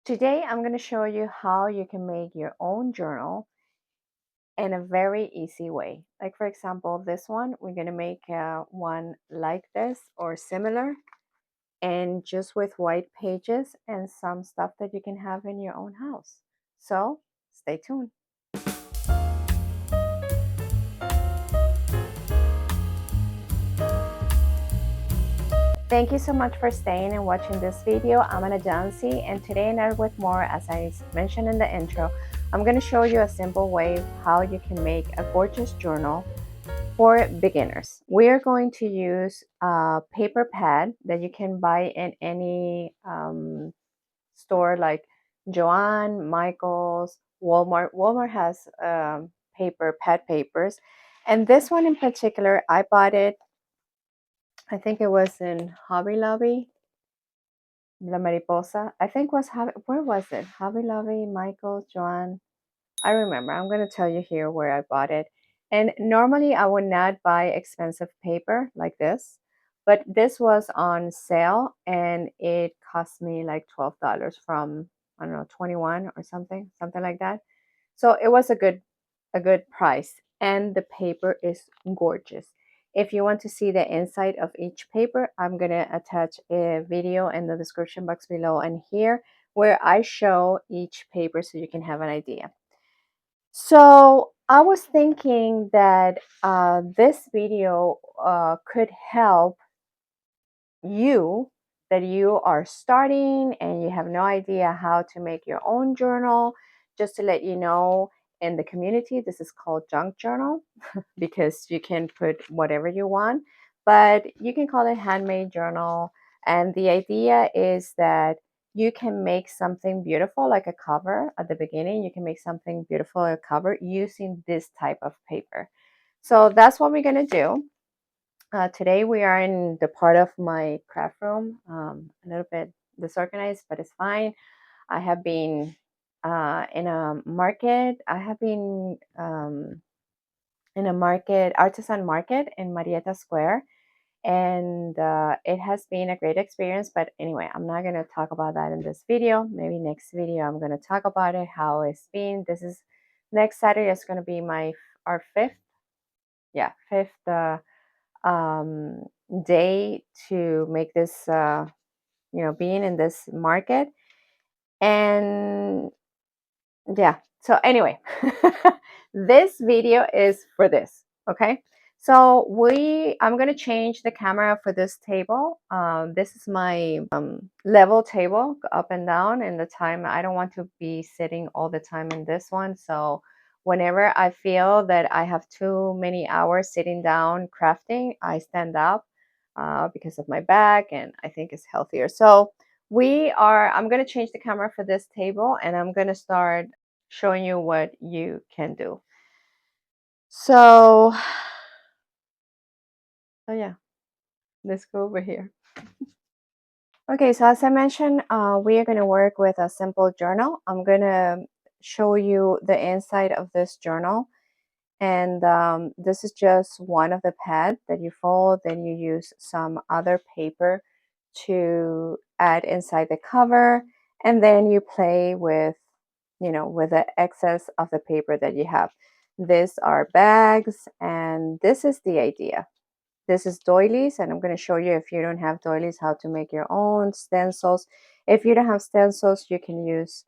Today, I'm going to show you how you can make your own journal in a very easy way. Like, for example, this one, we're going to make one like this or similar, and just with white pages and some stuff that you can have in your own house. So, stay tuned. Thank you so much for staying and watching this video. I'm Anna Jancy, and today in ArtWithMore, as I mentioned in the intro, I'm going to show you a simple way how you can make a gorgeous journal for beginners. We are going to use a paper pad that you can buy in any store like Joann, Michaels, Walmart. Walmart has paper pad papers, and this one in particular, I bought it. I think it was in Hobby Lobby. La Mariposa. I think was where was it? Hobby Lobby, Michaels, Joann. I remember. I'm going to tell you here where I bought it. And normally I would not buy expensive paper like this, but this was on sale and it cost me like $12 from, I don't know, 21 or something like that. So it was a good price, and the paper is gorgeous. If you want to see the inside of each paper, I'm going to attach a video in the description box below and here where I show each paper so you can have an idea. So I was thinking that this video could help you, that you are starting and you have no idea how to make your own journal. Just to let you know, in the community, this is called junk journal because you can put whatever you want, but you can call it handmade journal. And the idea is that you can make something beautiful like a cover at the beginning. You can make something beautiful, a cover, using this type of paper. So that's what we're going to do. Today we are in the part of my craft room, a little bit disorganized, but it's fine. I have been in a market. I have been in a market, artisan market in Marietta Square, and it has been a great experience. But anyway, I'm not going to talk about that in this video. Maybe next video I'm going to talk about it, how it's been. This is next Saturday is going to be our fifth um, day to make this, being in this market. And yeah, so anyway, this video is for this, okay? So I'm going to change the camera for this table. This is my level table, up and down, and the time I don't want to be sitting all the time in this one. So whenever I feel that I have too many hours sitting down crafting, I stand up because of my back, and I think it's healthier. So I'm going to change the camera for this table, and I'm going to start showing you what you can do. So yeah, let's go over here. Okay, so as I mentioned, we are going to work with a simple journal. I'm going to show you the inside of this journal. And this is just one of the pads that you fold. Then you use some other paper to add inside the cover. And then you play with, with the excess of the paper that you have. These are bags, and this is the idea. This is doilies, and I'm going to show you, if you don't have doilies, how to make your own stencils. If you don't have stencils, you can use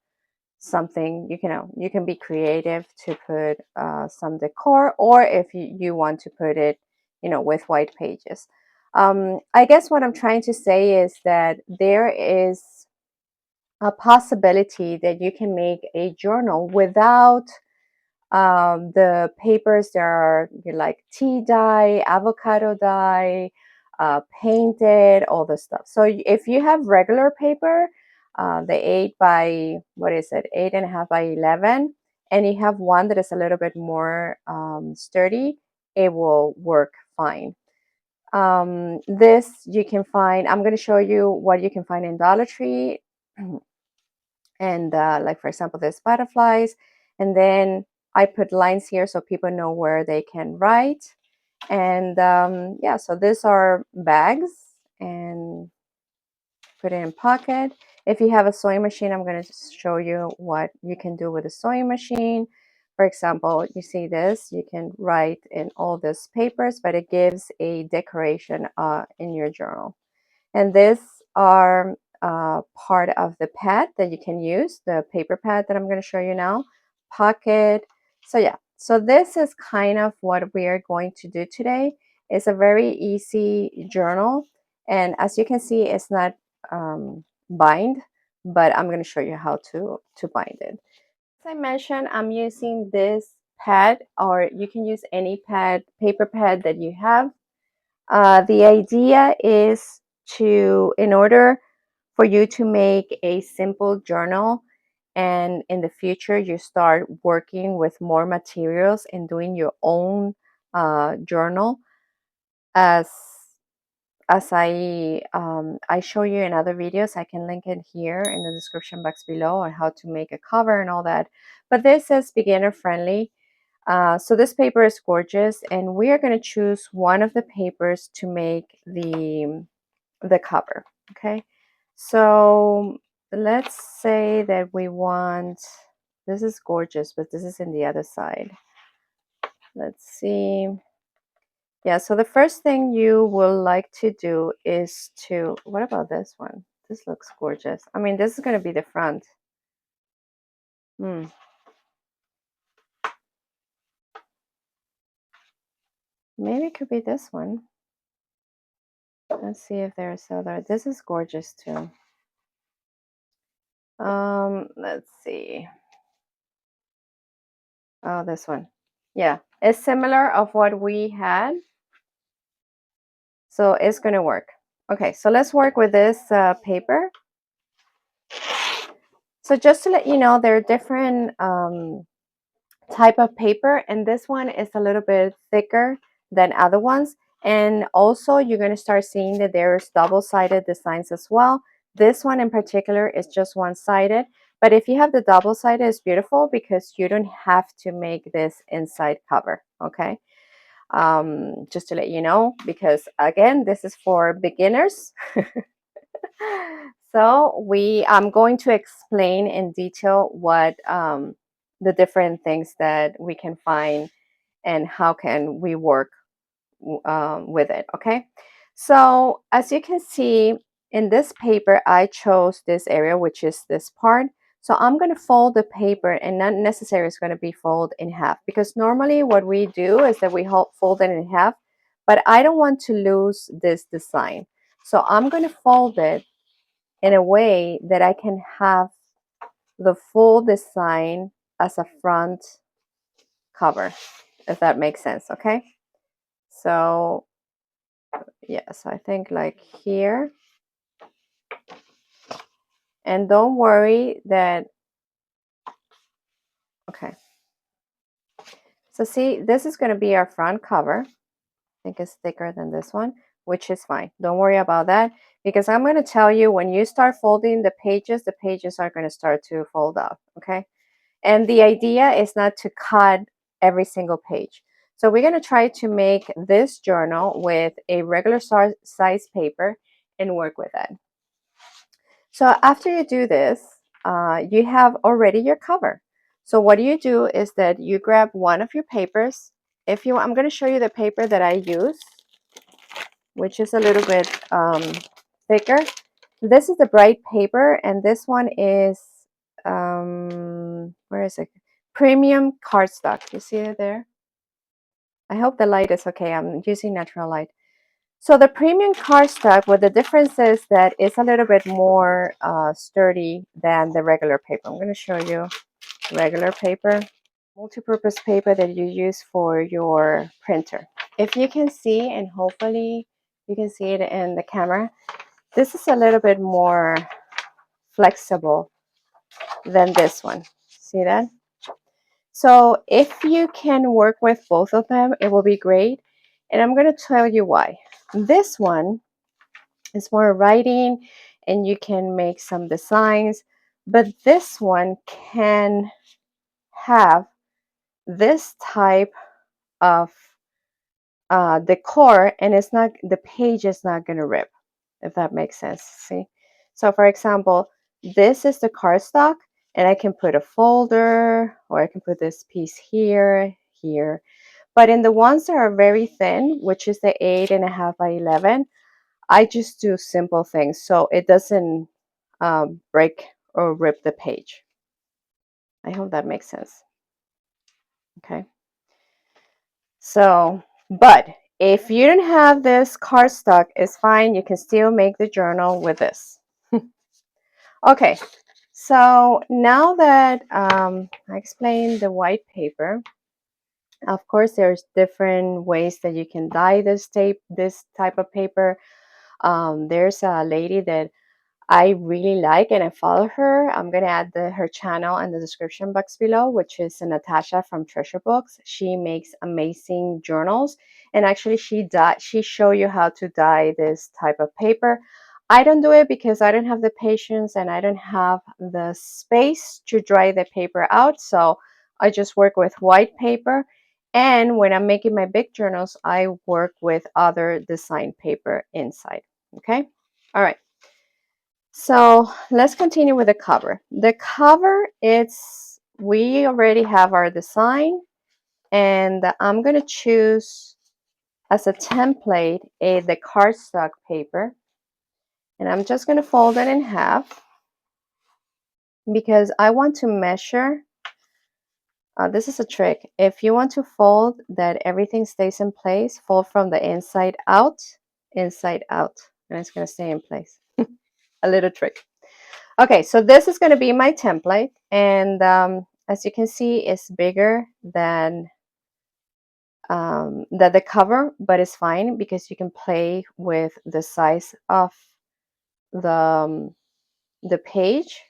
something, you can be creative to put some decor, or if you want to put it, with white pages. I guess what I'm trying to say is that there is a possibility that you can make a journal without the papers. There are like tea dye, avocado dye, painted, all this stuff. So if you have regular paper, the 8 by, what is it, 8.5 by 11, and you have one that is a little bit more sturdy, it will work fine. This you can find, I'm going to show you what you can find in Dollar Tree. And like, for example, there's butterflies, and then I put lines here so people know where they can write. And yeah, so these are bags, and put it in pocket. If you have a sewing machine, I'm going to show you what you can do with a sewing machine. For example, you see this, you can write in all these papers, but it gives a decoration in your journal. And these are part of the pad that you can use, the paper pad that I'm going to show you now, pocket. So yeah, so this is kind of what we are going to do today. It's a very easy journal. And as you can see, it's not bind, but I'm going to show you how to bind it. As I mentioned, I'm using this pad, or you can use any pad, paper pad that you have. The idea is in order for you to make a simple journal, and in the future you start working with more materials and doing your own journal, as I show you in other videos. I can link it here in the description box below on how to make a cover and all that. But this is beginner friendly. So this paper is gorgeous, and we are going to choose one of the papers to make the cover. Okay, so let's say that we want, this is gorgeous, but this is in the other side. Let's see. Yeah, so the first thing you will like to do is to, what about this one? This looks gorgeous. I mean, this is going to be the front. Maybe it could be this one. Let's see if there's other. This is gorgeous too. Let's see. Oh, this one. Yeah, it's similar of what we had. So it's going to work. Okay, so let's work with this paper. So just to let you know, there are different type of paper, and this one is a little bit thicker than other ones. And also you're going to start seeing that there's double-sided designs as well. This one in particular is just one-sided, but if you have the double-sided, it's beautiful because you don't have to make this inside cover. Okay, just to let you know, because again, this is for beginners. So I'm going to explain in detail what the different things that we can find and how can we work with it. Okay, so as you can see in this paper, I chose this area, which is this part. So I'm going to fold the paper, and not necessarily it's going to be folded in half, because normally what we do is that we fold it in half, but I don't want to lose this design. So I'm going to fold it in a way that I can have the full design as a front cover, if that makes sense. Okay, so yes, I think like here. And don't worry that, okay, so see, this is going to be our front cover. I think it's thicker than this one, which is fine. Don't worry about that, because I'm going to tell you, when you start folding the pages are going to start to fold up. Okay, and the idea is not to cut every single page. So we're going to try to make this journal with a regular size paper and work with it. So after you do this, you have already your cover. So what you do is that you grab one of your papers. If you, I'm going to show you the paper that I use, which is a little bit thicker. This is the bright paper, and this one is, where is it? Premium cardstock. You see it there? I hope the light is okay. I'm using natural light. So the premium cardstock, what the difference is that it's a little bit more sturdy than the regular paper. I'm going to show you regular paper, multi-purpose paper that you use for your printer. If you can see, and hopefully you can see it in the camera, this is a little bit more flexible than this one. See that? So if you can work with both of them, it will be great. And I'm going to tell you why. This one is more writing, and you can make some designs, but this one can have this type of decor, and it's not, the page is not going to rip, if that makes sense. See, so for example, this is the cardstock, and I can put a folder, or I can put this piece here, here. But in the ones that are very thin, which is the 8.5 by 11, I just do simple things so it doesn't break or rip the page. I hope that makes sense. Okay. So, but if you don't have this cardstock, it's fine. You can still make the journal with this. Okay. So now that I explained the white paper, of course, there's different ways that you can dye this type of paper. There's a lady that I really like and I follow her. I'm going to add her channel in the description box below, which is Natasha from Treasure Books. She makes amazing journals, and actually she show you how to dye this type of paper. I don't do it because I don't have the patience and I don't have the space to dry the paper out. So I just work with white paper. And when I'm making my big journals, I work with other design paper inside. Okay. All right. So let's continue with the cover. The cover, we already have our design, and I'm going to choose as a template the cardstock paper, and I'm just going to fold it in half because I want to measure. This is a trick. If you want to fold that everything stays in place, fold from the inside out, and it's going to stay in place. A little trick. Okay, so this is going to be my template, and as you can see, it's bigger than the cover, but it's fine because you can play with the size of the the page,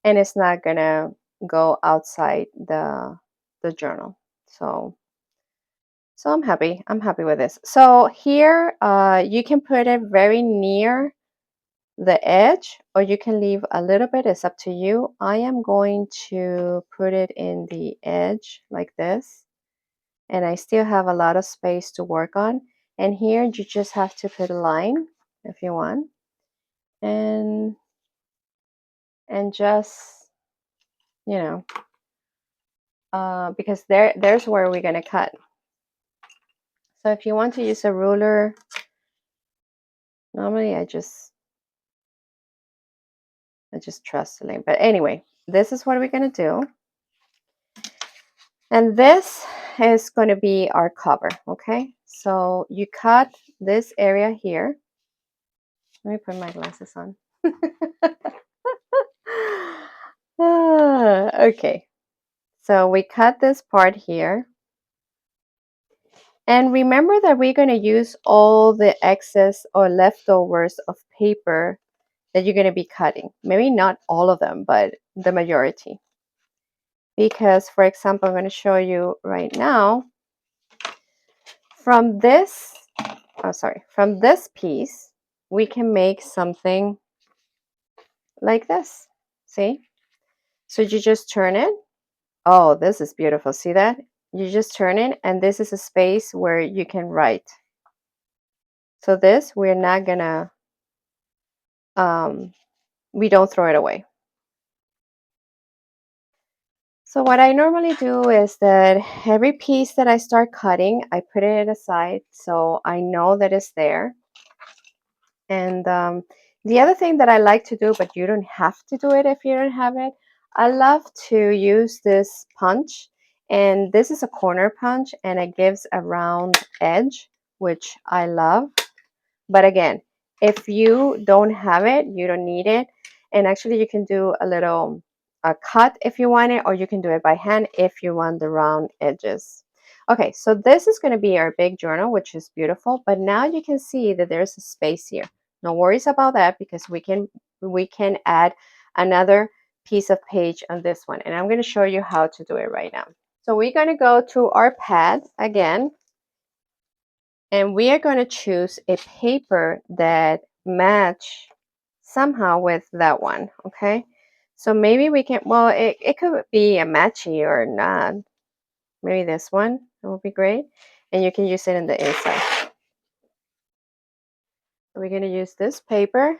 and it's not gonna go outside the journal. So I'm happy. I'm happy with this. So here, you can put it very near the edge, or you can leave a little bit. It's up to you. I am going to put it in the edge like this, and I still have a lot of space to work on. And here you just have to put a line if you want, and just, you know, because there's where we're gonna cut. So if you want to use a ruler, normally I just trust the line. But anyway, this is what we're gonna do. And this is going to be our cover, okay? So you cut this area here. Let me put my glasses on. Okay, so we cut this part here. And remember that we're going to use all the excess or leftovers of paper that you're going to be cutting. Maybe not all of them, but the majority. Because, for example, I'm going to show you right now. From this from this piece, we can make something like this. See? So you just turn it. Oh, this is beautiful. See that? You just turn it, and this is a space where you can write. So this, we're not gonna, we don't throw it away. So what I normally do is that every piece that I start cutting, I put it aside so I know that it's there. And the other thing that I like to do, but you don't have to do it if you don't have it, I love to use this punch. And this is a corner punch, and it gives a round edge, which I love. But again, if you don't have it, you don't need it. And actually, you can do a little cut if you want it, or you can do it by hand if you want the round edges. Okay, so this is going to be our big journal, which is beautiful. But now you can see that there's a space here. No worries about that because we can add another piece of page on this one. And I'm going to show you how to do it right now. So we're going to go to our pad again. And we are going to choose a paper that match somehow with that one, okay? So maybe we can, well, it could be a matchy or not. Maybe this one, it would be great. And you can use it in the inside. We're going to use this paper.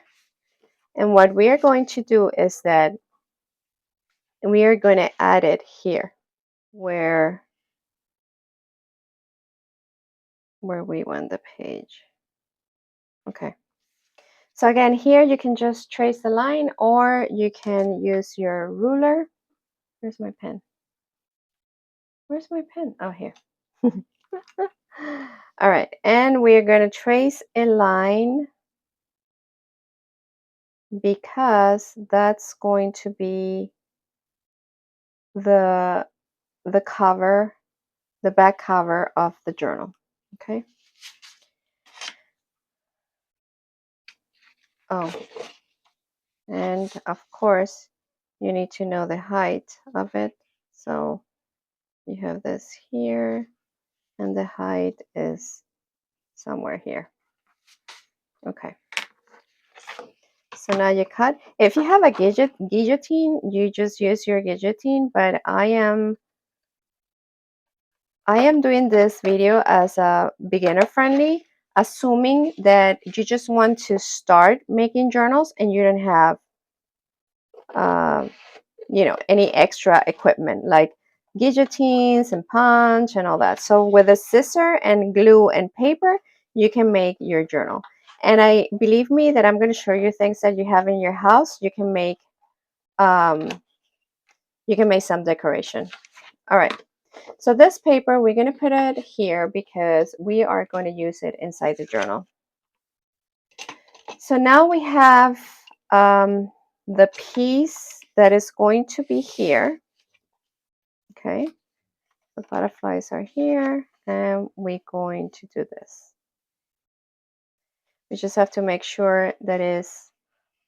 And what we are going to do is that we are going to add it here where we want the page. Okay. So again, here you can just trace the line, or you can use your ruler. Where's my pen? Where's my pen? Oh, here. All right, and we're going to trace a line because that's going to be the cover, the back cover of the journal. Okay. Oh, and of course, you need to know the height of it. So you have this here, and the height is somewhere here. Okay. So now you cut. If you have a guillotine, you just use your guillotine, but I am doing this video as a beginner friendly, assuming that you just want to start making journals and you don't have uh, any extra equipment like guillotines and punch and all that. So with a scissor and glue and paper, you can make your journal. And believe me that I'm going to show you things that you have in your house. Um, you can make some decoration. All right. So this paper, we're going to put it here because we are going to use it inside the journal. So now we have the piece that is going to be here. Okay. The butterflies are here, and we're going to do this. We just have to make sure that is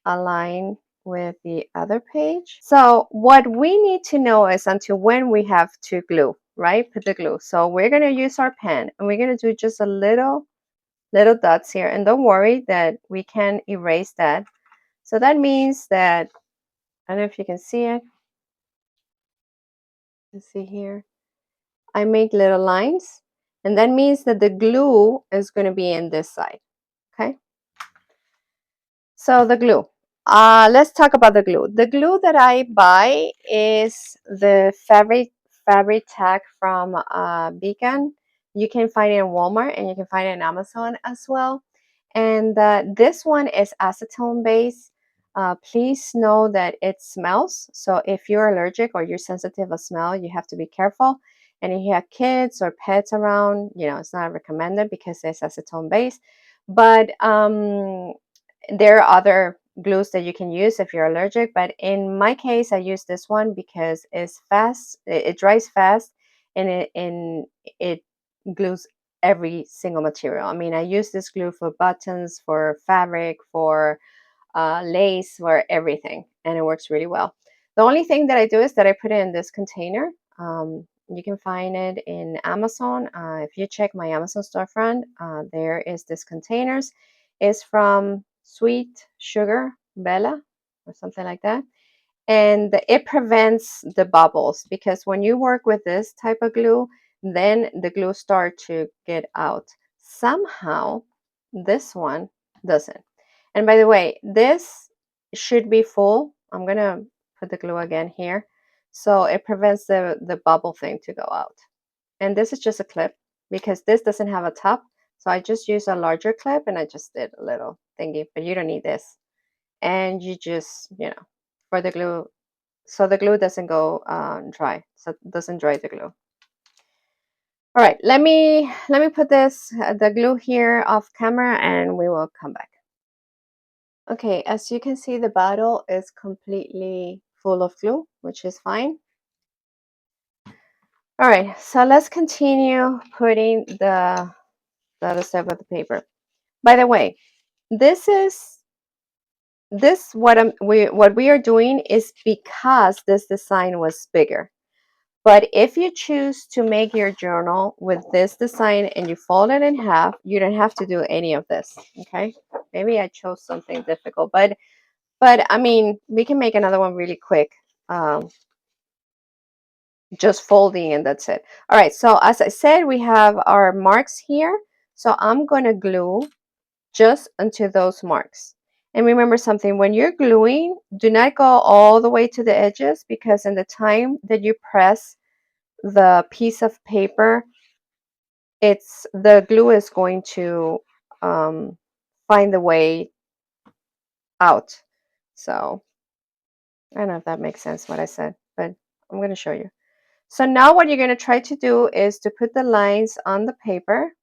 aligned with the other page. So what we need to know is until when we have to glue, right? Put the glue. So we're going to use our pen, and we're going to do just a little dots here. And don't worry that we can erase that. So that means that, I don't know if you can see it. Let's see here. I make little lines, and that means that the glue is going to be in this side. Okay. So the glue. Let's talk about the glue. The glue that I buy is the fabric tag from Beacon. You can find it in Walmart, and you can find it in Amazon as well. And this one is acetone based. Please know that it smells. So if you're allergic or you're sensitive of smell, you have to be careful. And if you have kids or pets around, it's not recommended because it's acetone based. But there are other glues that you can use if you're allergic, but in my case I use this one because it's fast, it dries fast, and it glues every single material. I mean, I use this glue for buttons, for fabric, for lace, for everything, and it works really well. The only thing that I do is that I put it in this container. You can find it in Amazon. If you check my Amazon storefront, there is this containers. It's from Sweet Sugar Bella or something like that. And it prevents the bubbles, because when you work with this type of glue, then the glue start to get out. Somehow this one doesn't. And by the way, this should be full. I'm gonna put the glue again here. So it prevents the bubble thing to go out. And this is just a clip because this doesn't have a top. So I just use a larger clip, and I just did a little thingy, but you don't need this. And you just, for the glue, so the glue doesn't go dry, so it doesn't dry the glue. All right, let me put the glue here off camera, and we will come back. Okay, as you can see, the bottle is completely full of glue, which is fine. All right, so let's continue putting the other side of the paper. By the way, what we are doing is because this design was bigger. But if you choose to make your journal with this design and you fold it in half, you don't have to do any of this. Okay, maybe I chose something difficult, but I mean, we can make another one really quick. Just folding, and that's it. All right, so as I said, we have our marks here. So I'm going to glue just onto those marks. And remember something, when you're gluing, do not go all the way to the edges, because in the time that you press the piece of paper, it's the glue is going to um, find the way out. So I don't know if that makes sense what I said, but I'm going to show you. So now what you're going to try to do is to put the lines on the paper.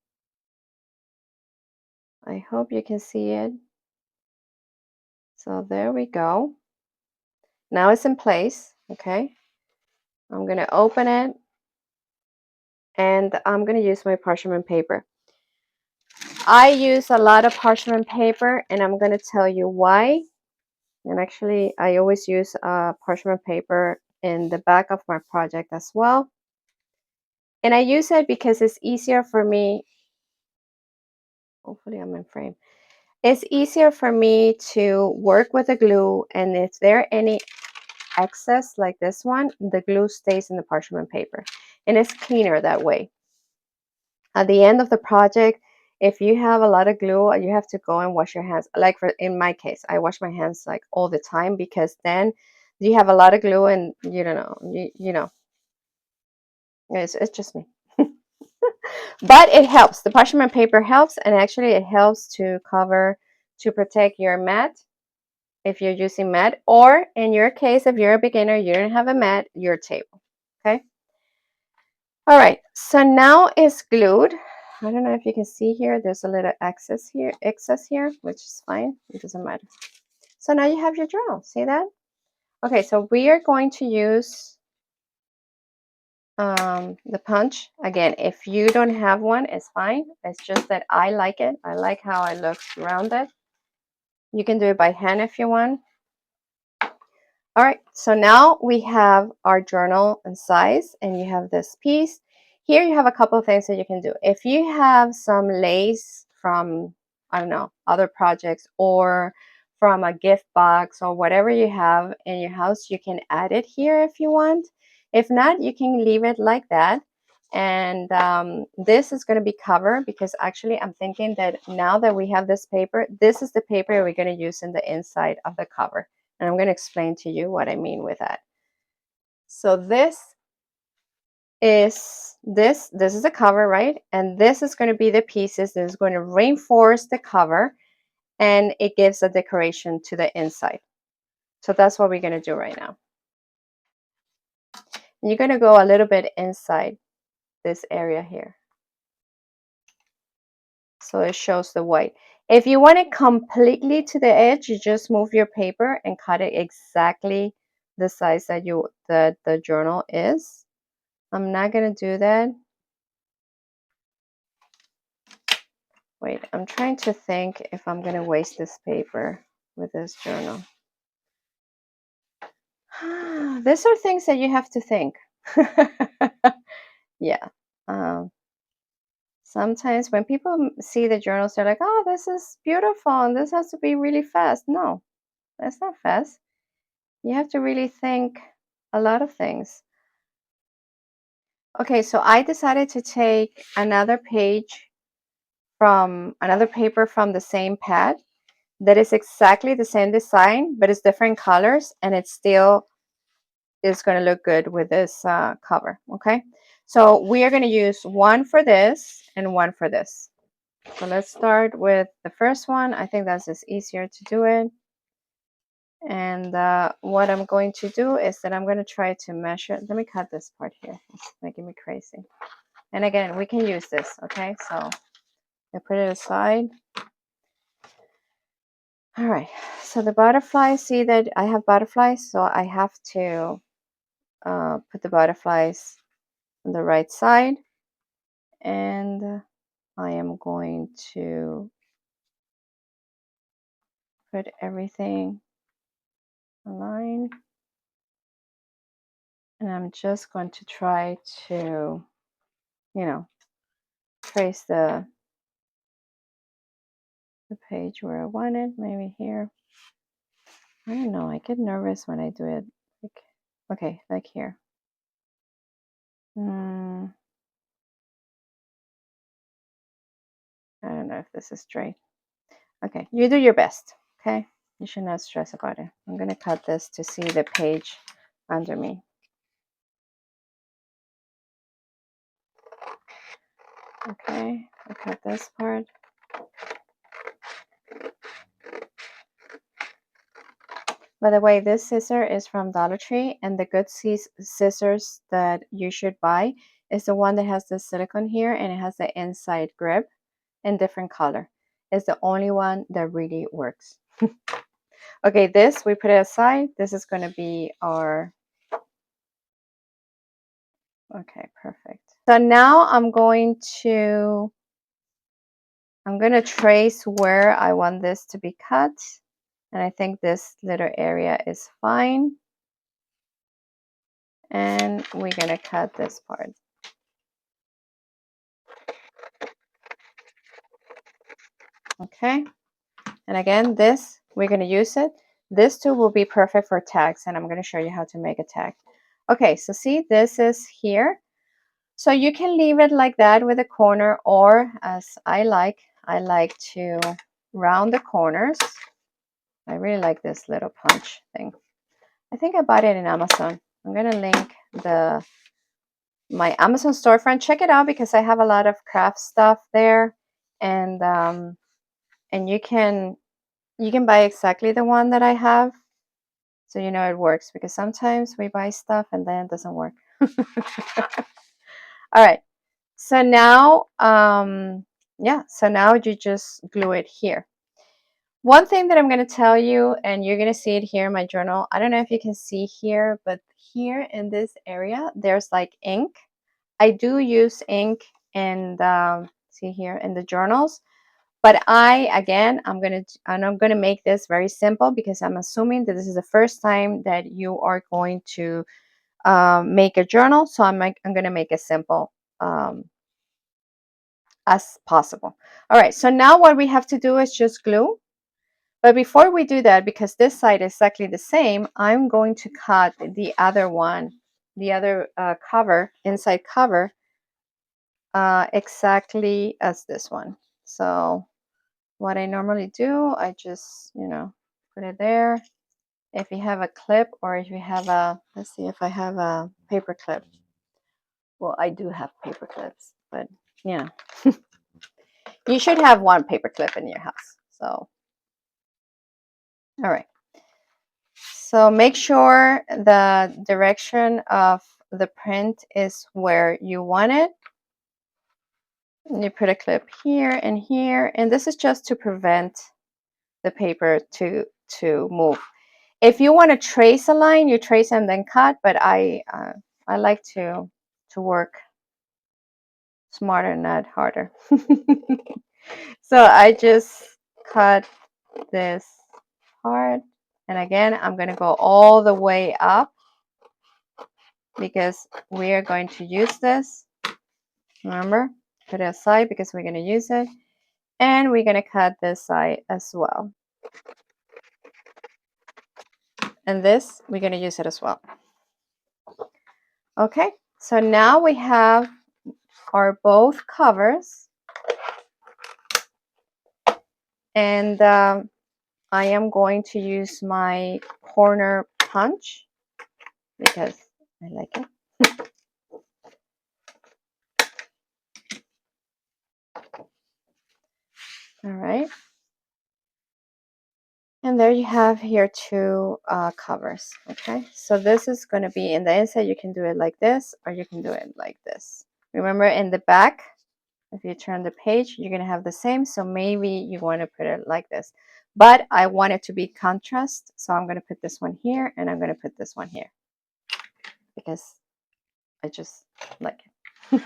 I hope you can see it. So there we go. Now it's in place, okay? I'm going to open it, and I'm going to use my parchment paper. I use a lot of parchment paper, and I'm going to tell you why. And actually, I always use parchment paper in the back of my project as well. And I use it because it's easier for me. Hopefully I'm in frame. It's easier for me to work with the glue, and if there any excess like this one, the glue stays in the parchment paper, and it's cleaner that way. At the end of the project, if you have a lot of glue, you have to go and wash your hands. Like in my case, I wash my hands like all the time, because then you have a lot of glue and you don't know, you know, it's just me. But it helps. The parchment paper helps, and actually it helps to cover, to protect your mat if you're using mat, or in your case, if you're a beginner, you don't have a mat, your table. Okay. All right. So now it's glued. I don't know if you can see here. There's a little excess here, which is fine. It doesn't matter. So now you have your journal. See that? Okay. So we are going to use the punch again. If you don't have one, it's fine. It's just that I like it. I like how it looks rounded. You can do it by hand if you want. All right, so now we have our journal and size, and you have this piece. Here you have a couple of things that you can do. If you have some lace from, I don't know, other projects, or from a gift box, or whatever you have in your house, you can add it here if you want. If not, you can leave it like that. And this is going to be covered, because actually I'm thinking that now that we have this paper, this is the paper we're going to use in the inside of the cover. And I'm going to explain to you what I mean with that. So this is the cover, right? And this is going to be the pieces that is going to reinforce the cover, and it gives a decoration to the inside. So that's what we're going to do right now. And you're going to go a little bit inside this area here, so it shows the white. If you want it completely to the edge, you just move your paper and cut it exactly the size that the journal is. I'm not going to do that. Wait, I'm trying to think if I'm going to waste this paper with this journal. These are things that you have to think. Yeah. Um, Sometimes when people see the journals, they're like, oh, this is beautiful and this has to be really fast. No, that's not fast. You have to really think a lot of things. Okay, so I decided to take another page from another paper from the same pad that is exactly the same design, but it's different colors, and it still is going to look good with this cover. Okay, so we are going to use one for this and one for this. So let's start with the first one. I think that's just easier to do it. And what I'm going to do is that I'm going to try to measure. Let me cut this part here. It's making me crazy. And again, we can use this. Okay, so I put it aside. All right, so the butterflies, see that I have butterflies, so I have to put the butterflies on the right side, and I am going to put everything aligned, and I'm just going to try to, trace the page where I want it, maybe here. I don't know, I get nervous when I do it, like, okay, like here. I don't know if this is straight. Okay, you do your best, okay? You should not stress about it. I'm going to cut this to see the page under me. Okay, I cut this part. By the way, this scissor is from Dollar Tree, and the good scissors that you should buy is the one that has the silicone here and it has the inside grip in different color. It's the only one that really works. Okay, this we put it aside. This is going to be our... Okay, perfect. So now I'm going to trace where I want this to be cut. And I think this little area is fine. And we're going to cut this part. Okay. And again, this, we're going to use it. This too will be perfect for tags. And I'm going to show you how to make a tag. Okay, so see, this is here. So you can leave it like that with a corner, or as I like to round the corners. I really like this little punch thing. I think I bought it in Amazon. I'm going to link my Amazon storefront. Check it out because I have a lot of craft stuff there, and you can buy exactly the one that I have, so you know it works, because sometimes we buy stuff and then it doesn't work. All right, so now yeah, so now you just glue it here. One thing that I'm going to tell you, and you're going to see it here in my journal, I don't know if you can see here, but here in this area there's like ink. I do use ink, and see here in the journals, but I'm gonna make this very simple because I'm assuming that this is the first time that you are going to make a journal. So I'm gonna make it simple as possible. All right, so now what we have to do is just glue. But before we do that, because this side is exactly the same, I'm going to cut the other one, the other cover, inside cover, exactly as this one. So what I normally do, I just, put it there. If you have a clip, or if you have let's see if I have a paper clip. Well, I do have paper clips, but you should have one paper clip in your house. So, all right. So make sure the direction of the print is where you want it. And you put a clip here, and this is just to prevent the paper to move. If you want to trace a line, you trace and then cut, but I like to work smarter, not harder. So I just cut this part, and again, I'm going to go all the way up because we are going to use this. Remember, put it aside because we're going to use it, and we're going to cut this side as well. And this, we're going to use it as well. Okay, so now we have our both covers, and I am going to use my corner punch because I like it. All right, and there you have your two covers. Okay, so this is going to be in the inside. You can do it like this, or you can do it like this. Remember, in the back, if you turn the page, you're going to have the same. So maybe you want to put it like this, but I want it to be contrast. So I'm going to put this one here, and I'm going to put this one here because I just like it.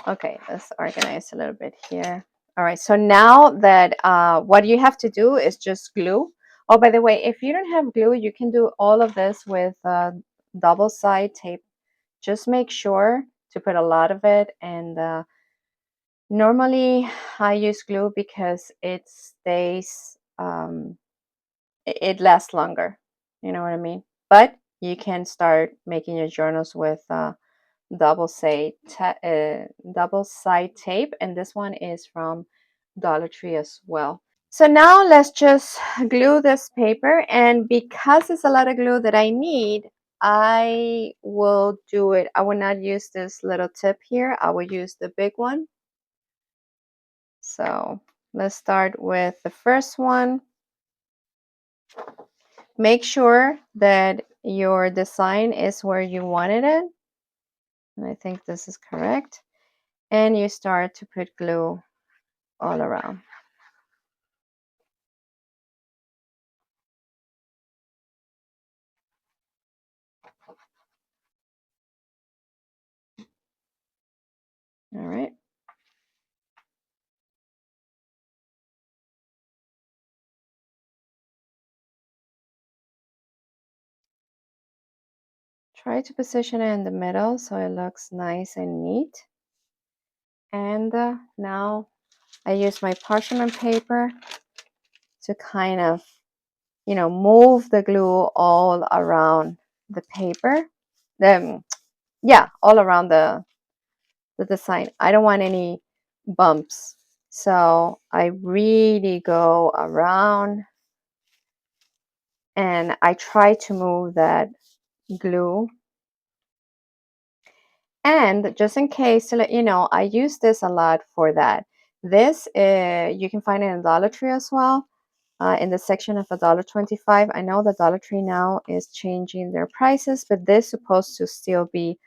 Okay, let's organize a little bit here. All right, so now that what you have to do is just glue. Oh, by the way, if you don't have glue, you can do all of this with double side tape. Just make sure to put a lot of it, and normally I use glue because it stays, it lasts longer. You know what I mean? But you can start making your journals with double side tape, and this one is from Dollar Tree as well. So now let's just glue this paper, and because it's a lot of glue that I need, I will do it. I will not use this little tip here. I will use the big one. So let's start with the first one. Make sure that your design is where you wanted it. And I think this is correct. And you start to put glue all around. All right. Try to position it in the middle so it looks nice and neat. And now I use my parchment paper to kind of, move the glue all around the paper. Yeah, all around the design. I don't want any bumps. So I really go around and I try to move that glue. And just in case to let you know, I use this a lot for that. This, you can find it in Dollar Tree as well, in the section of $1.25. I know the Dollar Tree now is changing their prices, but this is supposed to still be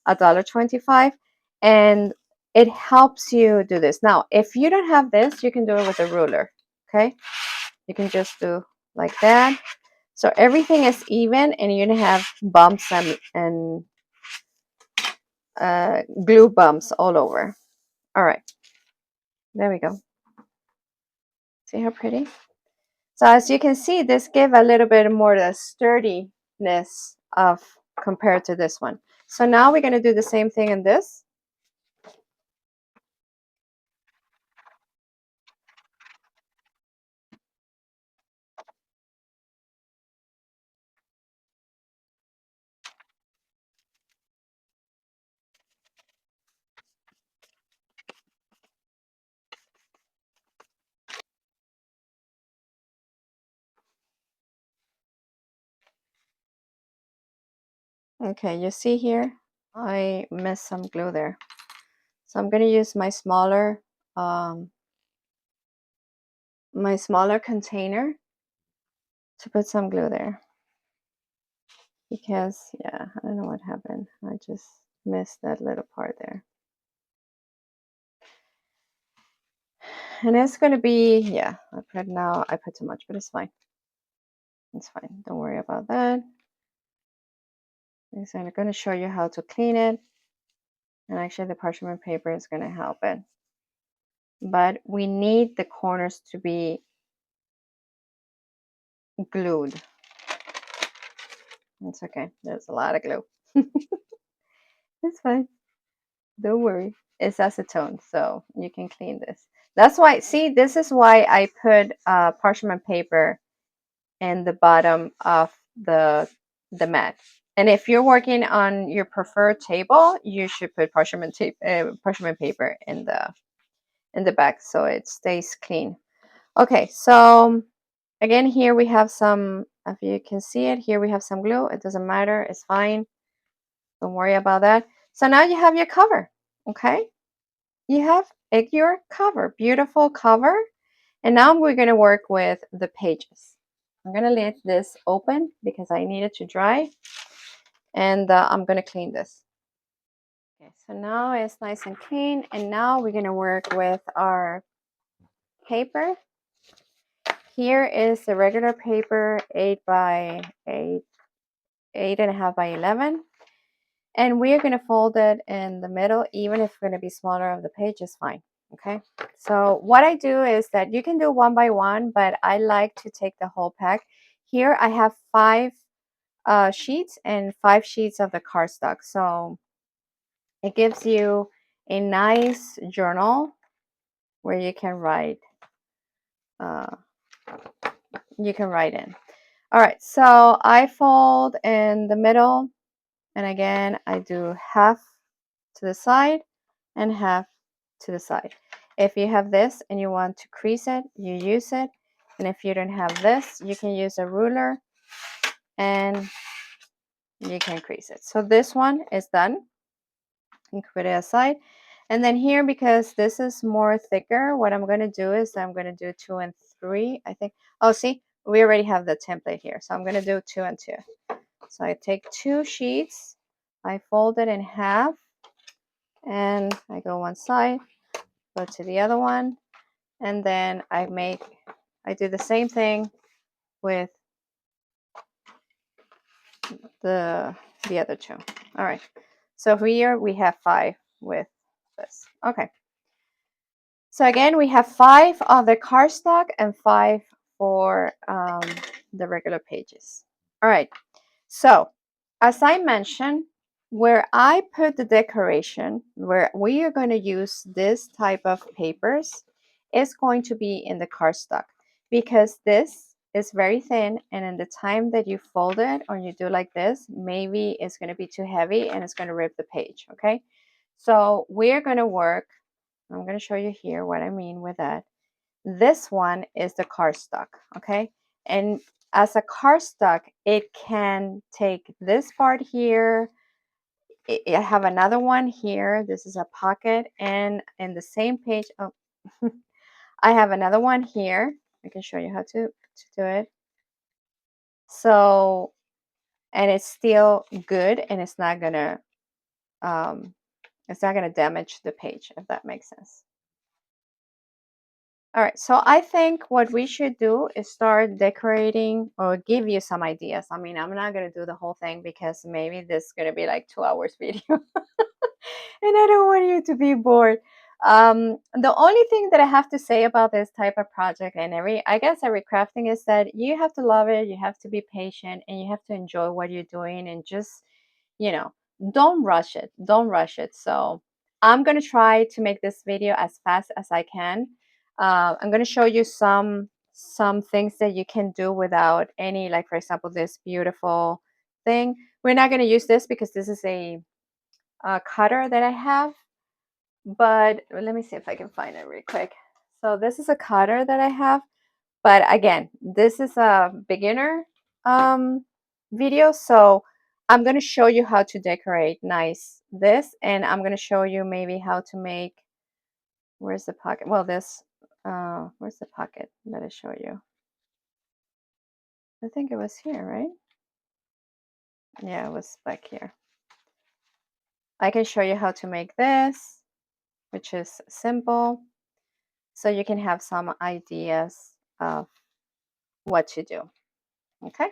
$1.25. And it helps you do this. Now, if you don't have this, you can do it with a ruler, okay? You can just do like that. So everything is even and you don't have bumps and glue bumps all over. All right, there we go. See how pretty? So as you can see, this gave a little bit more the sturdiness of compared to this one. So now we're going to do the same thing in this. Okay, you see here, I missed some glue there. So I'm going to use um, my smaller container to put some glue there. Because, yeah, I don't know what happened. I just missed that little part there. And it's going to be, yeah, I put too much, but it's fine. It's fine. Don't worry about that. So I'm going to show you how to clean it. And actually the parchment paper is going to help it. But we need the corners to be glued. It's okay. There's a lot of glue. It's fine. Don't worry. It's acetone, so you can clean this. That's why, see, this is why I put parchment paper in the bottom of the mat. And if you're working on your preferred table, you should put parchment paper in the back so it stays clean. Okay, so again, here we have some, if you can see it, here we have some glue. It doesn't matter, it's fine. Don't worry about that. So now you have your cover, okay? You have your cover, beautiful cover. And now we're going to work with the pages. I'm going to let this open because I need it to dry. And I'm going to clean this. Okay, so now it's nice and clean. And now we're going to work with our paper. Here is the regular paper, 8 by 8, 8.5 by 11. And we are going to fold it in the middle, even if it's going to be smaller of the page is fine. Okay, so what I do is that you can do one by one, but I like to take the whole pack. Here I have 5 sheets and 5 sheets of the cardstock. So it gives you a nice journal where you can write. You can write in. All right, so I fold in the middle, and again I do half to the side and half to the side. If you have this and you want to crease it, you use it. And if you don't have this, you can use a ruler and you can crease it. So this one is done. You can put it aside. And then here, because this is more thicker, what I'm going to do is I'm going to do 2 and 3, I think. Oh, see, we already have the template here. So I'm going to do 2 and 2. So I take 2 sheets, I fold it in half, and I go one side, go to the other one, and then I do the same thing with the other 2. All right. So here we have 5 with this. Okay. So again, we have 5 on the cardstock and 5 for the regular pages. All right. So as I mentioned, where I put the decoration, where we are going to use this type of papers, is going to be in the cardstock, because this is very thin, and in the time that you fold it or you do like this, maybe it's going to be too heavy and it's going to rip the page. Okay. So we're going to work. I'm going to show you here what I mean with that. This one is the cardstock, okay? And as a cardstock, it can take this part here. I have another one here. This is a pocket, and in the same page, oh, I have another one here. I can show you how to do it. So, and it's still good, and um, it's not gonna damage the page, if that makes sense. All right, so I think what we should do is start decorating or give you some ideas. I mean, I'm not going to do the whole thing because maybe this is going to be like 2 hours video. And I don't want you to be bored. The only thing that I have to say about this type of project and I guess every crafting, is that you have to love it, you have to be patient, and you have to enjoy what you're doing, and just, you know, don't rush it. Don't rush it. So I'm going to try to make this video as fast as I can. I'm going to show you some things that you can do without any, like for example, this beautiful thing. We're not going to use this because this is a cutter that I have, but let me see if I can find it real quick. So this is a cutter that I have, but again, this is a beginner video, so I'm going to show you how to decorate nice this, and I'm going to show you maybe how to make, where's the pocket? Well, this, where's the pocket that I show you? I think it was here, right? Yeah, it was back here. I can show you how to make this, which is simple, so you can have some ideas of what to do. Okay.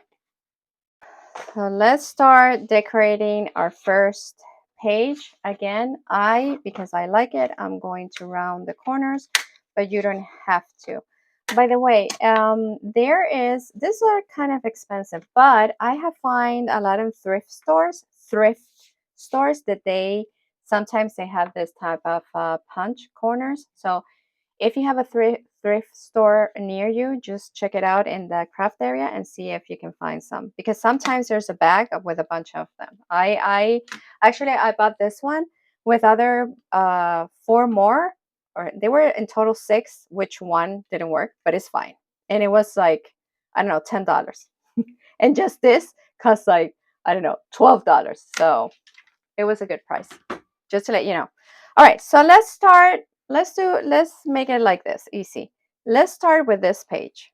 So let's start decorating our first page. Again, because I like it, I'm going to round the corners, but you don't have to. By the way, these are kind of expensive, but I have find a lot of thrift stores that sometimes they have this type of punch corners. So if you have a thrift store near you, just check it out in the craft area and see if you can find some. Because sometimes there's a bag with a bunch of them. I actually I bought this one with other 4 more, or they were in total 6, which one didn't work, but it's fine. And it was like, I don't know, $10. And just this cost like, I don't know, $12. So it was a good price, just to let you know. All right, so let's start. Let's make it like this, easy. Let's start with this page.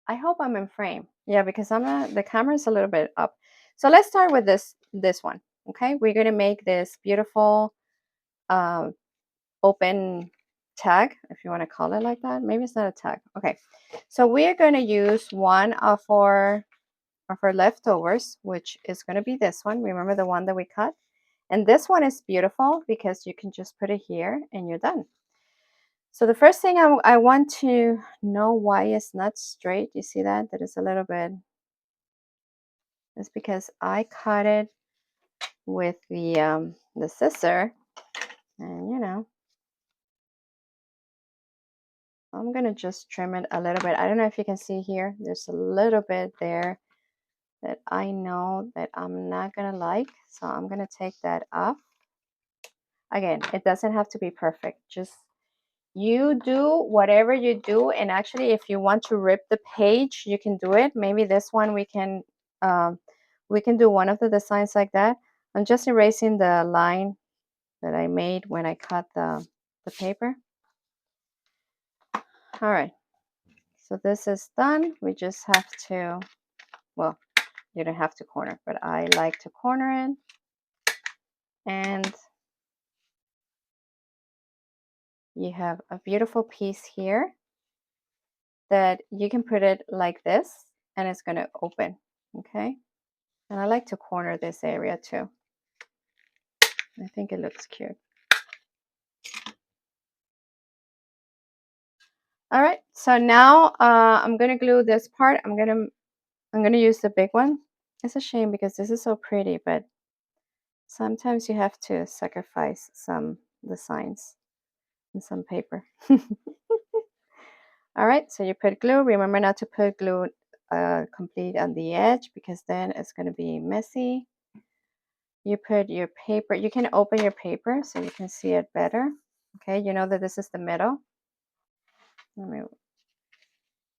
I hope I'm in frame. Yeah, because the camera is a little bit up. So let's start with this one. Okay, we're gonna make this beautiful um, open tag, if you want to call it like that. Maybe it's not a tag. Okay, so we're gonna use one of our leftovers, which is gonna be this one. Remember the one that we cut? And this one is beautiful because you can just put it here and you're done. So the first thing I want to know why it's not straight. You see that? That is a little bit. It's because I cut it with the scissor, and I'm gonna just trim it a little bit. I don't know if you can see here. There's a little bit there that I know that I'm not gonna like, so I'm gonna take that off. Again, it doesn't have to be perfect. Just You do whatever you do, and actually if you want to rip the page, you can do it. Maybe this one um, we can do one of the designs like that. I'm just erasing the line that I made when I cut the paper. All right, so this is done. We just have to, well, you don't have to corner, but I like to corner it. And you have a beautiful piece here that you can put it like this and it's going to open. Okay. And I like to corner this area too. I think it looks cute. All right. So now I'm going to glue this part. I'm going to use the big one. It's a shame because this is so pretty, but sometimes you have to sacrifice some designs and some paper. All right, so you put glue. Remember not to put glue complete on the edge because then it's going to be messy. You put your paper. You can open your paper so you can see it better. Okay, you know that this is the middle.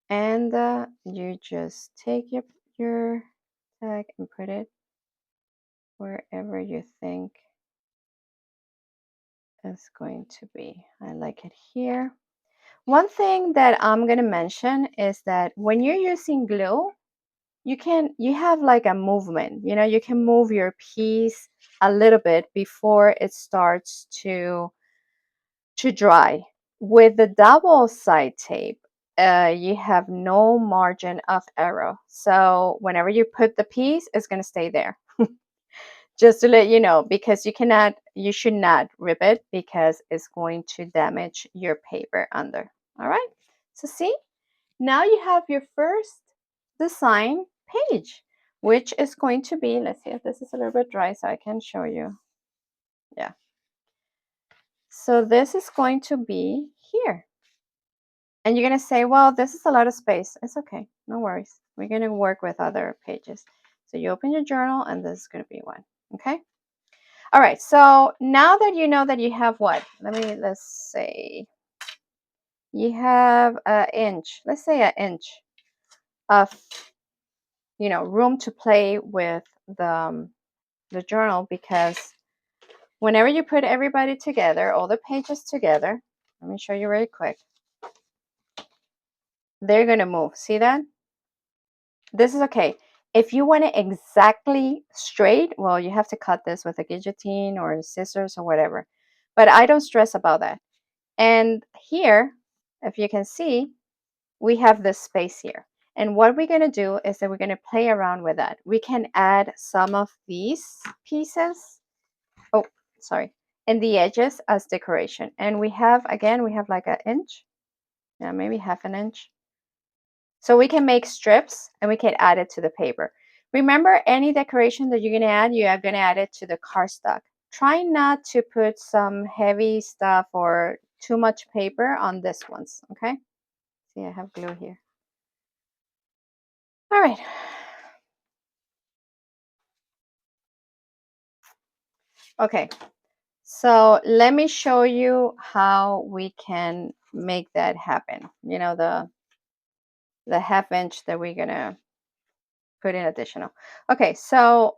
And you just take your tag and put it wherever you think it's going to be. I like it here. One thing that I'm going to mention is that when you're using glue, you have like a movement, you can move your piece a little bit before it starts to dry. With the double side tape, you have no margin of error, so whenever you put the piece, it's going to stay there. Just to let you know, because you should not rip it because it's going to damage your paper under. All right, so see, now you have your first design page, which is going to be, let's see if this is a little bit dry so I can show you. Yeah. So this is going to be here. And you're going to say, well, this is a lot of space. It's okay. No worries. We're going to work with other pages. So you open your journal and this is going to be one. Okay. All right. So now that you know that you have what? Let's say you have an inch. Let's say an inch of room to play with the journal, because whenever you put everybody together, all the pages together, let me show you really quick, they're going to move. See that? This is okay. If you want it exactly straight, well, you have to cut this with a guillotine or scissors or whatever. But I don't stress about that. And here, if you can see, we have this space here. And what we're going to do is that we're going to play around with that. We can add some of these pieces. Oh, sorry. And the edges as decoration. And we have like an inch. Yeah, maybe half an inch. So we can make strips and we can add it to the paper. Remember, any decoration that you're going to add, you are going to add it to the cardstock. Try not to put some heavy stuff or too much paper on this ones, okay? See, I have glue here. All right. Okay, so let me show you how we can make that happen. The half inch that we're gonna put in additional. Okay, so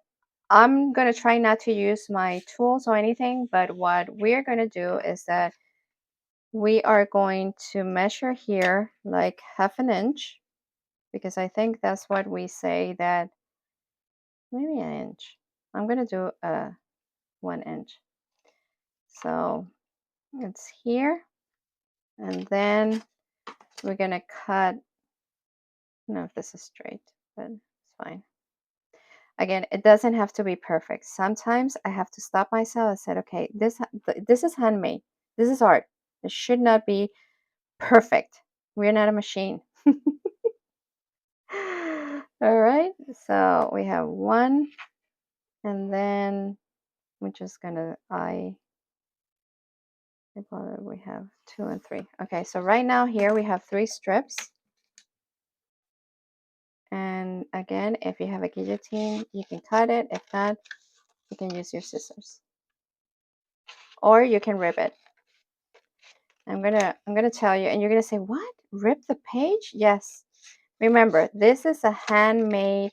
I'm gonna try not to use my tools or anything, but what we're gonna do is that we are going to measure here like half an inch, because I think that's what we say, that maybe an inch. I'm gonna do a 1 inch. So it's here, and then we're gonna cut. I don't know if this is straight, but it's fine. Again, it doesn't have to be perfect. Sometimes I have to stop myself and say, okay, this is handmade. This is art. It should not be perfect. We're not a machine. All right, so we have one, and then we're just gonna we have 2 and 3. Okay, so right now here we have 3 strips. And again, if you have a guillotine, you can cut it. If not, you can use your scissors. Or you can rip it. I'm gonna tell you, and you're gonna say, what? Rip the page? Yes. Remember, this is a handmade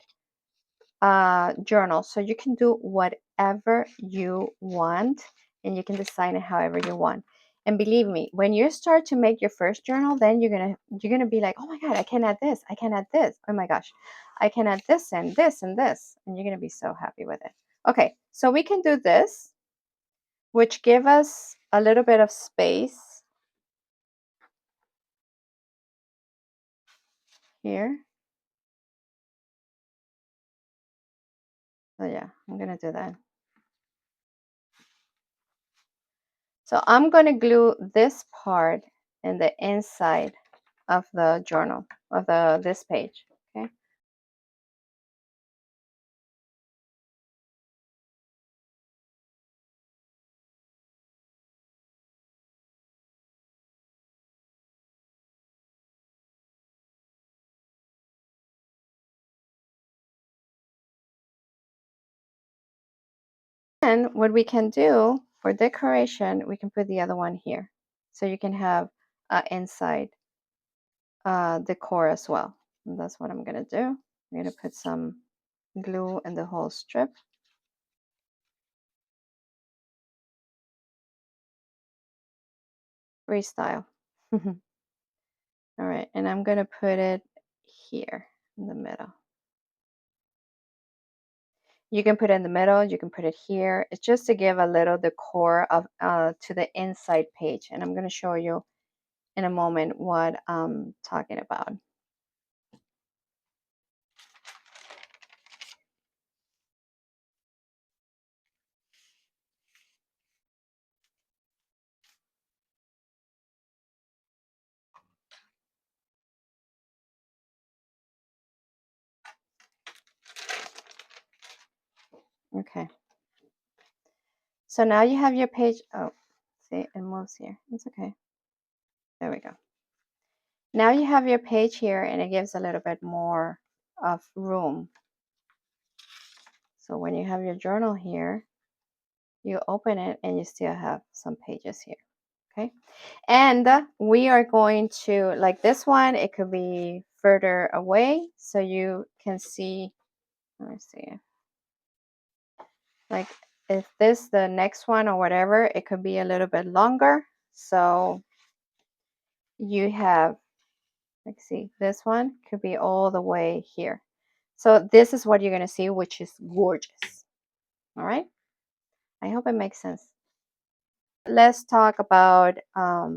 journal, so you can do whatever you want, and you can design it however you want. And believe me, when you start to make your first journal, then you're gonna be like, oh my god, I can add this, I can add this. Oh my gosh, I can add this and this and this, and you're gonna be so happy with it. Okay, so we can do this, which give us a little bit of space here. So yeah, I'm gonna do that. So I'm gonna glue this part in the inside of the journal, of this page. Okay. And what we can do for decoration, we can put the other one here. So you can have inside decor as well. And that's what I'm gonna do. I'm gonna put some glue in the whole strip. Freestyle. All right, and I'm gonna put it here in the middle. You can put it in the middle, you can put it here. It's just to give a little decor of to the inside page. And I'm gonna show you in a moment what I'm talking about. Okay. So now you have your page. Oh, see, it moves here. It's okay. There we go. Now you have your page here, and it gives a little bit more of room. So when you have your journal here, you open it and you still have some pages here. Okay. And we are going to, like this one, it could be further away so you can see. Let me see. Like if this the next one or whatever, it could be a little bit longer. So you have, let's see, this one could be all the way here. So this is what you're going to see, which is gorgeous. All right. I hope it makes sense. Let's talk about a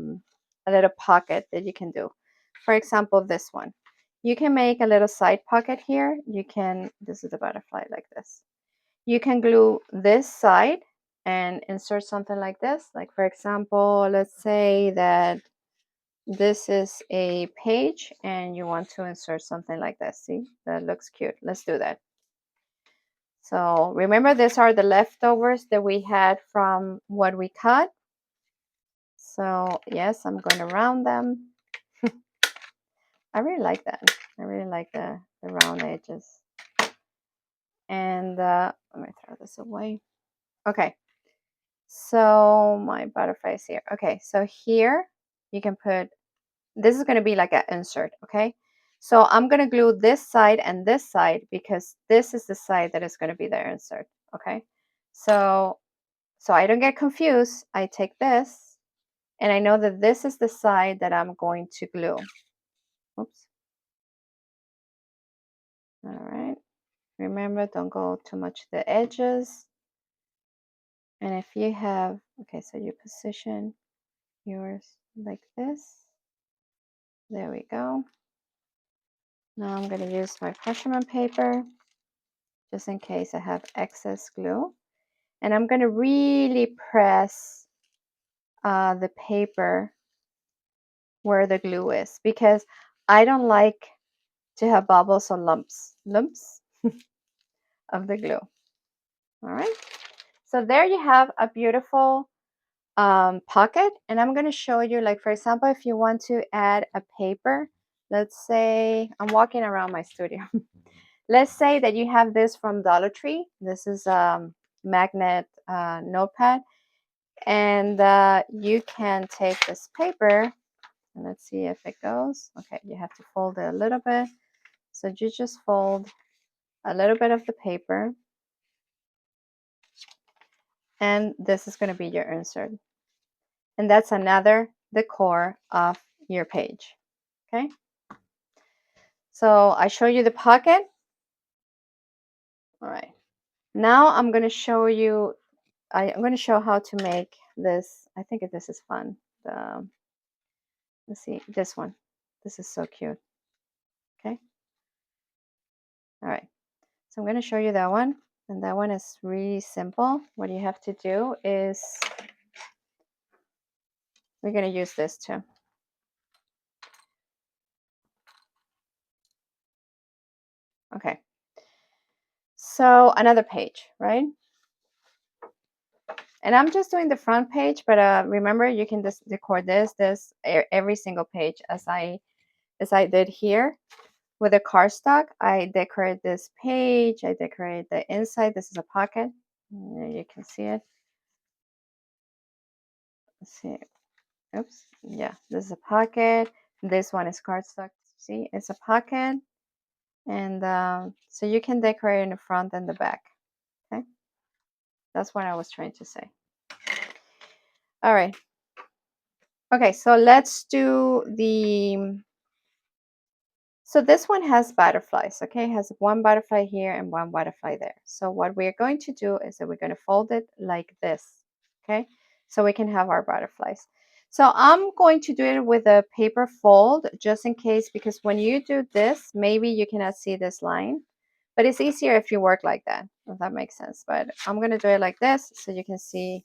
little pocket that you can do. For example, this one. You can make a little side pocket here. You can, this is a butterfly like this. You can glue this side and insert something like this. Like for example, let's say that this is a page and you want to insert something like this. See, that looks cute. Let's do that. So remember, these are the leftovers that we had from what we cut. So yes, I'm going to round them. I really like that. I really like the round edges. And let me throw this away. Okay. So my butterfly is here. Okay, so here you can put, this is going to be like an insert, okay? So I'm going to glue this side and this side because this is the side that is going to be the insert, okay? So I don't get confused, I take this and I know that this is the side that I'm going to glue. Oops. All right. Remember, don't go too much to the edges. And if you have, okay, so you position yours like this. There we go. Now I'm going to use my parchment paper just in case I have excess glue. And I'm going to really press the paper where the glue is because I don't like to have bubbles or lumps of the glue. All right. So there you have a beautiful pocket. And I'm going to show you, like, for example, if you want to add a paper, let's say I'm walking around my studio. Let's say that you have this from Dollar Tree. This is magnet notepad. And you can take this paper, and let's see if it goes. Okay, you have to fold it a little bit. So you just fold a little bit of the paper, and this is going to be your insert. And that's another decor of your page. Okay, so I show you the pocket. All right, now I'm going to show you, I'm going to show how to make this. I think this is fun. Let's see, this one. This is so cute. Okay, all right, so I'm going to show you that one. And that one is really simple. What you have to do is, we're going to use this too. Okay, so another page, right? And I'm just doing the front page, but remember, you can just record this every single page as I did here with the cardstock. I decorate this page. I decorate the inside. This is a pocket. You can see it. Let's see. Oops. Yeah, this is a pocket. This one is cardstock. See, it's a pocket, and so you can decorate in the front and the back. Okay, that's what I was trying to say. All right. Okay, so let's do the. So this one has butterflies, okay? It has one butterfly here and one butterfly there. So what we're going to do is that we're going to fold it like this, okay? So we can have our butterflies. So I'm going to do it with a paper fold just in case, because when you do this, maybe you cannot see this line, but it's easier if you work like that, if that makes sense. But I'm going to do it like this so you can see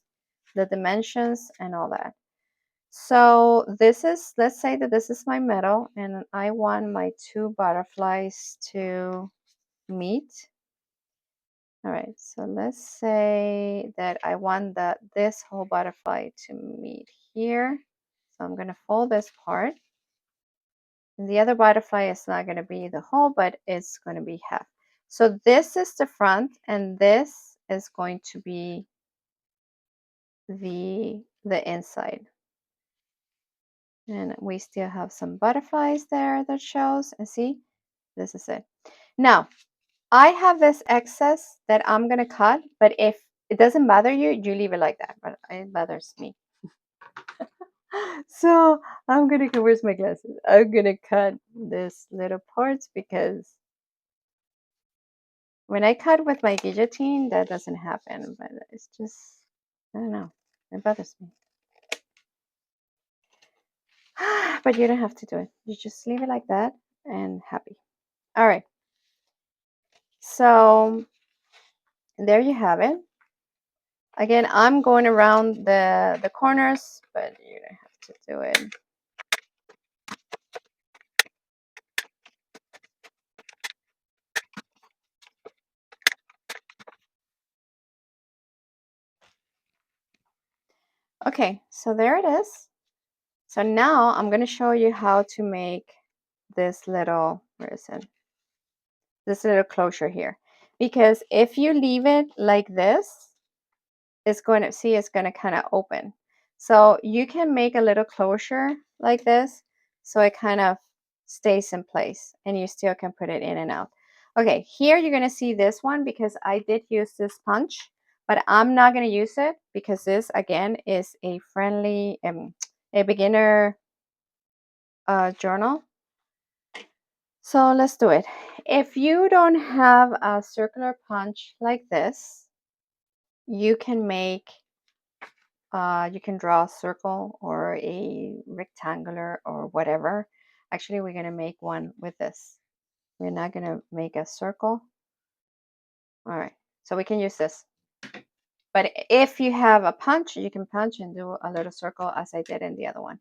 the dimensions and all that. So this is, let's say that this is my middle and I want my two butterflies to meet. All right, so let's say that I want this whole butterfly to meet here. So I'm going to fold this part. And the other butterfly is not going to be the whole, but it's going to be half. So this is the front and this is going to be the inside. And we still have some butterflies there that shows, and see, this is it. Now, I have this excess that I'm gonna cut, but if it doesn't bother you, you leave it like that, but it bothers me. So I'm gonna, where's my glasses? I'm gonna cut this little parts because when I cut with my guillotine, that doesn't happen, but it's just, I don't know, it bothers me. But you don't have to do it. You just leave it like that and happy. All right. So there you have it. Again, I'm going around the corners, but you don't have to do it. Okay, so there it is. So now I'm going to show you how to make this little, where is it? This little closure here. Because if you leave it like this, it's going to, see, it's going to kind of open. So you can make a little closure like this so it kind of stays in place and you still can put it in and out. Okay, here you're going to see this one because I did use this punch, but I'm not going to use it because this again is a friendly, a beginner journal. So let's do it. If you don't have a circular punch like this, you can make you can draw a circle or a rectangular or whatever. Actually, we're going to make one with this. We're not going to make a circle. All right, so we can use this. But if you have a punch, you can punch and do a little circle as I did in the other one.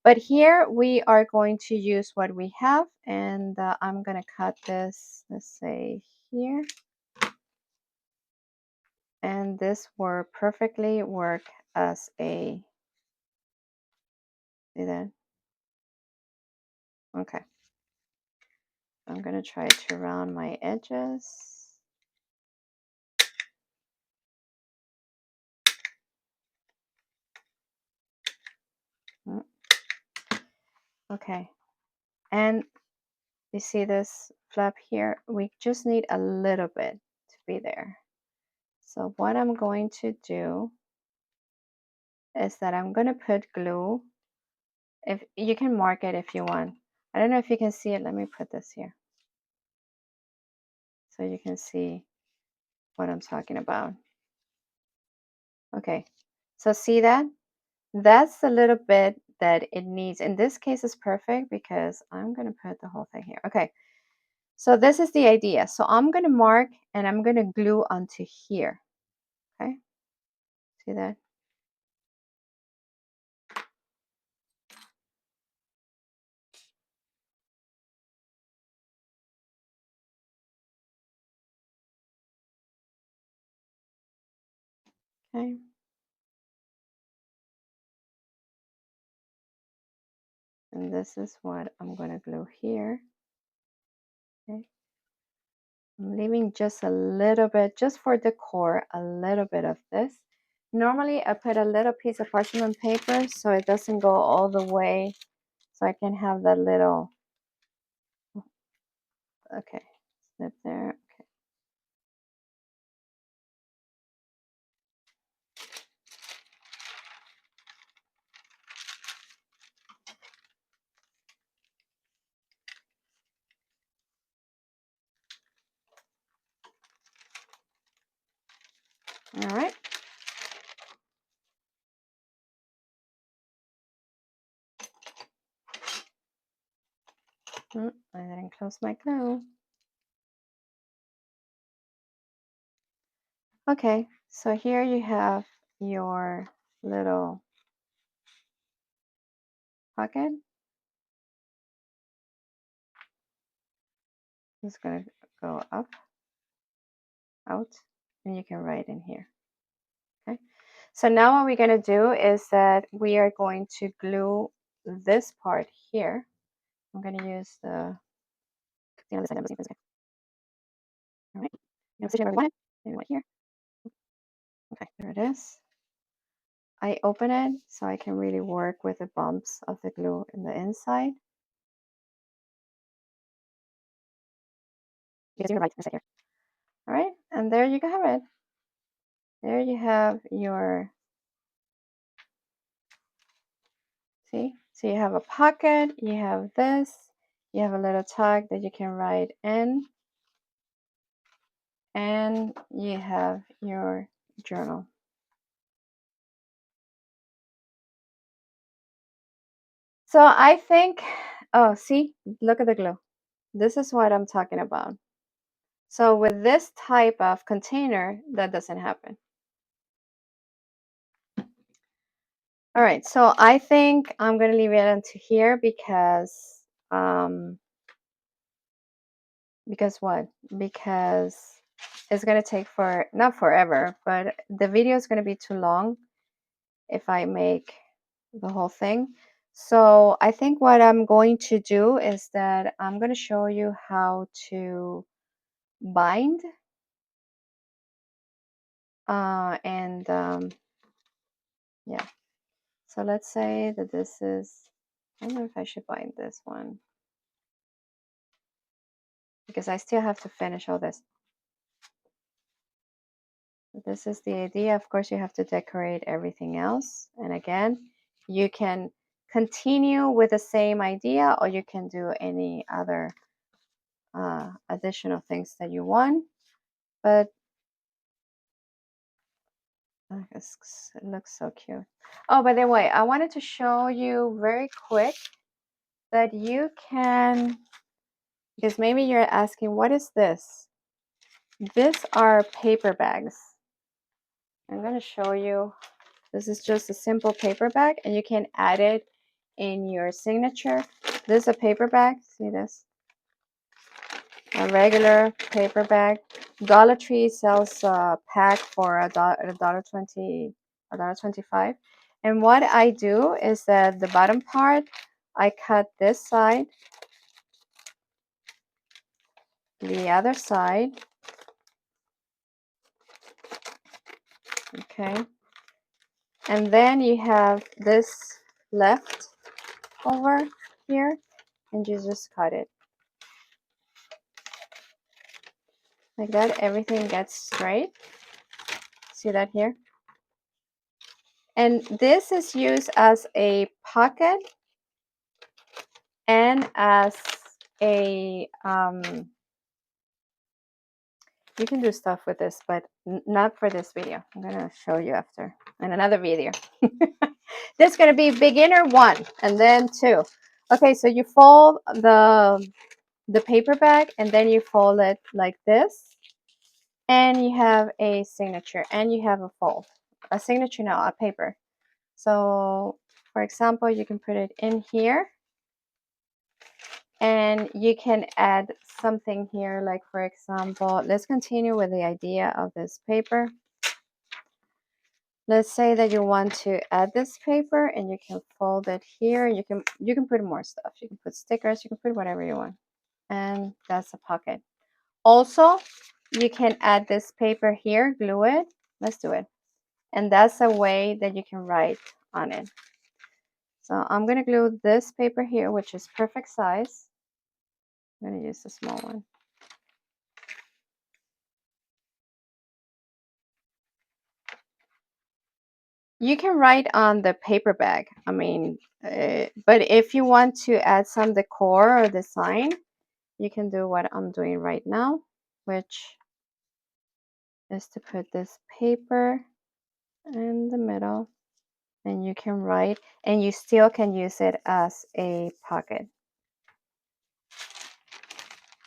But here we are going to use what we have, and I'm going to cut this, let's say here. And this will perfectly work as a, see that? Okay. I'm going to try to round my edges. Okay, and you see this flap here? We just need a little bit to be there. So what I'm going to do is that I'm going to put glue. If you can mark it if you want. I don't know if you can see it. Let me put this here so you can see what I'm talking about. Okay, so see that? That's the little bit that it needs. In this case, it's perfect because I'm going to put the whole thing here. Okay, so this is the idea. So I'm going to mark and I'm going to glue onto here. Okay, see that? Okay. And this is what I'm going to glue here. Okay. I'm leaving just a little bit, just for decor, a little bit of this. Normally, I put a little piece of parchment paper so it doesn't go all the way, so I can have that little, okay, snip there. Okay. All right. I didn't close my glue. Okay, so here you have your little pocket. It's going to go up, out, and you can write in here. Okay, so now what we're going to do is that we are going to glue this part here. I'm going to use the, all right, position where we want it, maybe right here. Okay, there it is. I open it so I can really work with the bumps of the glue in the inside. Because you're right, here. All right, and there you have it. There you have your, see? So you have a pocket, you have this, you have a little tag that you can write in, and you have your journal. So I think, oh, see, look at the glue. This is what I'm talking about. So with this type of container, that doesn't happen. All right, so I think I'm gonna leave it until here because what? Because it's gonna take for not forever, but the video is gonna be too long if I make the whole thing. So I think what I'm going to do is that I'm gonna show you how to bind and yeah. So let's say that this is, I don't know if I should bind this one because I still have to finish all this. This is the idea. Of course, you have to decorate everything else. And again, you can continue with the same idea or you can do any other additional things that you want. But it looks so cute. Oh, by the way, I wanted to show you very quick that you can, because maybe you're asking, what is this? These are paper bags. I'm going to show you. This is just a simple paper bag and you can add it in your signature. This is a paper bag. See this? A regular paper bag. Dollar Tree sells a pack for $1.20, $1.25. And what I do is that the bottom part, I cut this side, the other side. Okay. And then you have this left over. here, and you just cut it like that. Everything gets straight. See that here? And this is used as a pocket and as a you can do stuff with this, but not for this video. I'm gonna show you after in another video. This is gonna be beginner 1 and then 2. Okay, so you fold the paper bag and then you fold it like this, and you have a signature and you have a fold. A signature, no, a paper. So for example, you can put it in here, and you can add something here, like for example, let's continue with the idea of this paper. Let's say that you want to add this paper, and you can fold it here. You can put more stuff. You can put stickers, you can put whatever you want. And that's a pocket. Also, you can add this paper here, glue it. Let's do it. And that's a way that you can write on it. So I'm going to glue this paper here, which is perfect size. I'm going to use the small one. You can write on the paper bag. I mean, but if you want to add some decor or design, you can do what I'm doing right now, which is to put this paper in the middle, and you can write, and you still can use it as a pocket.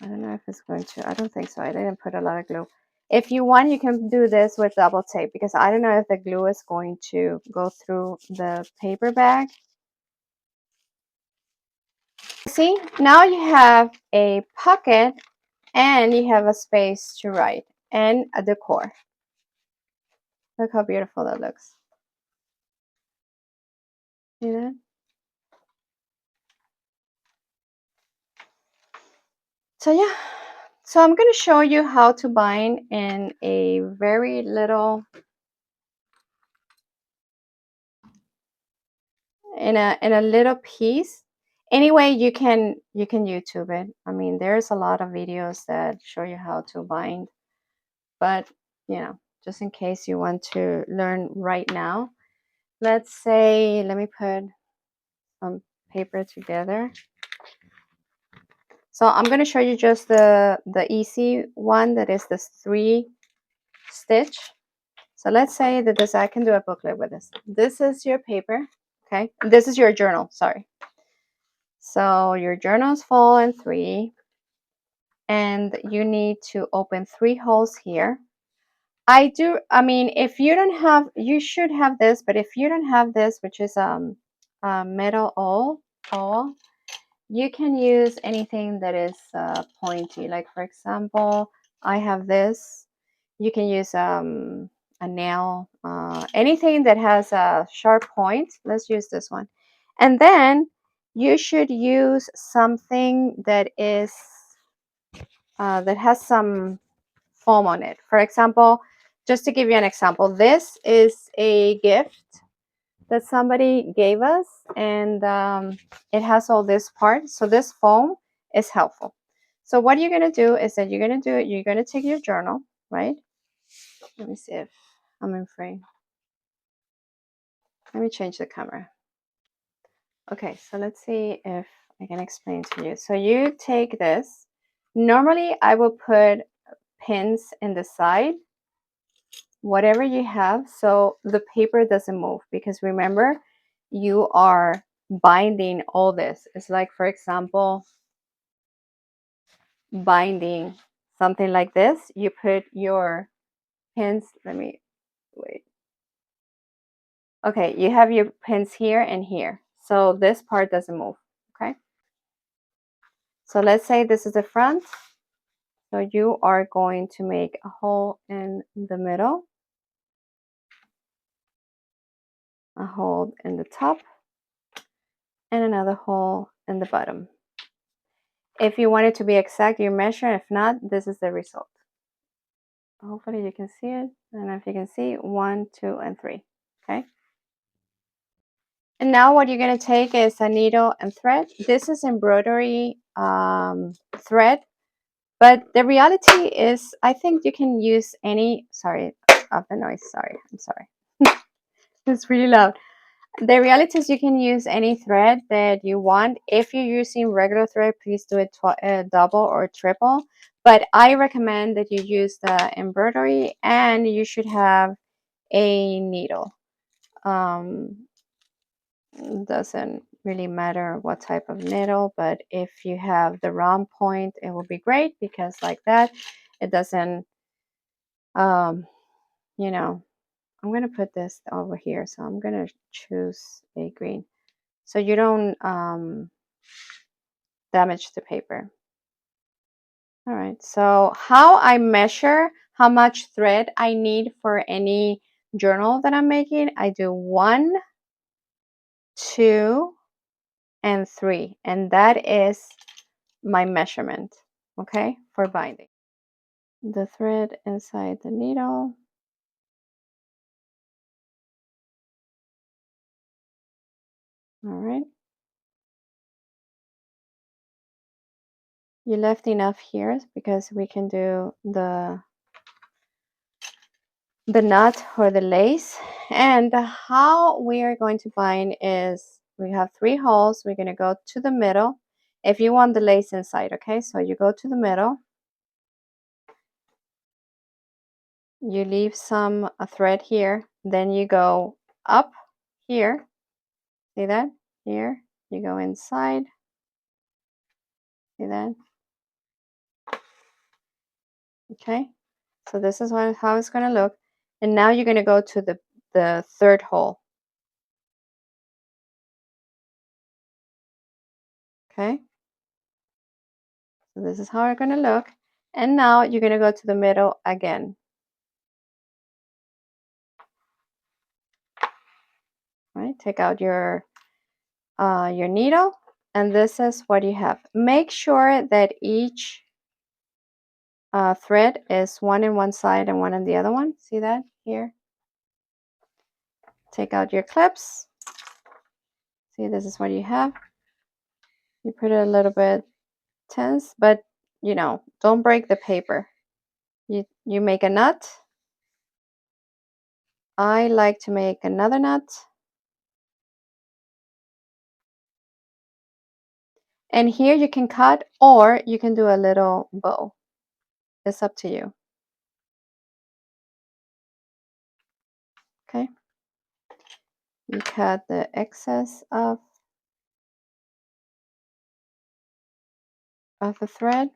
I don't know if it's going to, I don't think so. I didn't put a lot of glue. If you want, you can do this with double tape, because I don't know if the glue is going to go through the paper bag. See, now you have a pocket and you have a space to write and a decor. Look how beautiful that looks. See that? So yeah, so I'm going to show you how to bind in a very little, in a little piece. Anyway, you can YouTube it. I mean, there's a lot of videos that show you how to bind, but you know, just in case you want to learn right now, let's say, let me put some paper together. So I'm going to show you just the easy one, that is this 3 stitch. So let's say that this, I can do a booklet with this. This is your paper, okay? This is your journal, sorry. So your journals fall in 3, and you need to open 3 holes here. I mean, if you don't have, you should have this, but if you don't have this, which is a metal awl, you can use anything that is pointy. Like for example, I have this. You can use a nail, anything that has a sharp point. Let's use this one. And then you should use something that is that has some foam on it. For example, just to give you an example, this is a gift that somebody gave us, and it has all this part. So this foam is helpful. So what you're going to do is that you're going to take your journal, right? Let me see if I'm in frame. Let me change the camera. Okay, so let's see if I can explain to you. So you take this. Normally I will put pins in the side, whatever you have, so the paper doesn't move, because remember, you are binding all this. It's like, for example, binding something like this. You put your pins, let me wait. Okay, you have your pins here and here, so this part doesn't move. Okay, so let's say this is the front. So you are going to make a hole in the middle, a hole in the top, and another hole in the bottom. If you want it to be exact, you measure. If not, this is the result. Hopefully you can see it. And if you can see, 1, 2, and 3. Okay. And now what you're going to take is a needle and thread. This is embroidery thread, but the reality is I think you can use any, sorry, of the noise, sorry, I'm sorry. It's really loud. The reality is you can use any thread that you want. If you're using regular thread, please do it double or triple. But I recommend that you use the embroidery, and you should have a needle. Doesn't really matter what type of needle, but if you have the round point, it will be great, because like that, it doesn't, um, you know, I'm going to put this over here. So I'm going to choose a green so you don't damage the paper. All right. So how I measure how much thread I need for any journal that I'm making, I do 1, 2, and 3. And that is my measurement, okay, for binding. The thread inside the needle. All right. You left enough here because we can do the knot or the lace. And how we are going to bind is we have 3 holes. We're going to go to the middle. If you want the lace inside, okay, so you go to the middle. You leave some thread here. Then you go up here. See that? Here. You go inside. See that? Okay. So this is how it's going to look. And now you're going to go to the 3rd hole. Okay. So this is how it's going to look. And now you're going to go to the middle again. Right? Take out your needle, and this is what you have. Make sure that each thread is one in one side and one in the other one. See that here? Take out your clips. See, this is what you have. You put it a little bit tense, but don't break the paper. You make a knot. I like to make another knot. And here you can cut, or you can do a little bow. It's up to you. Okay. You cut the excess of the thread.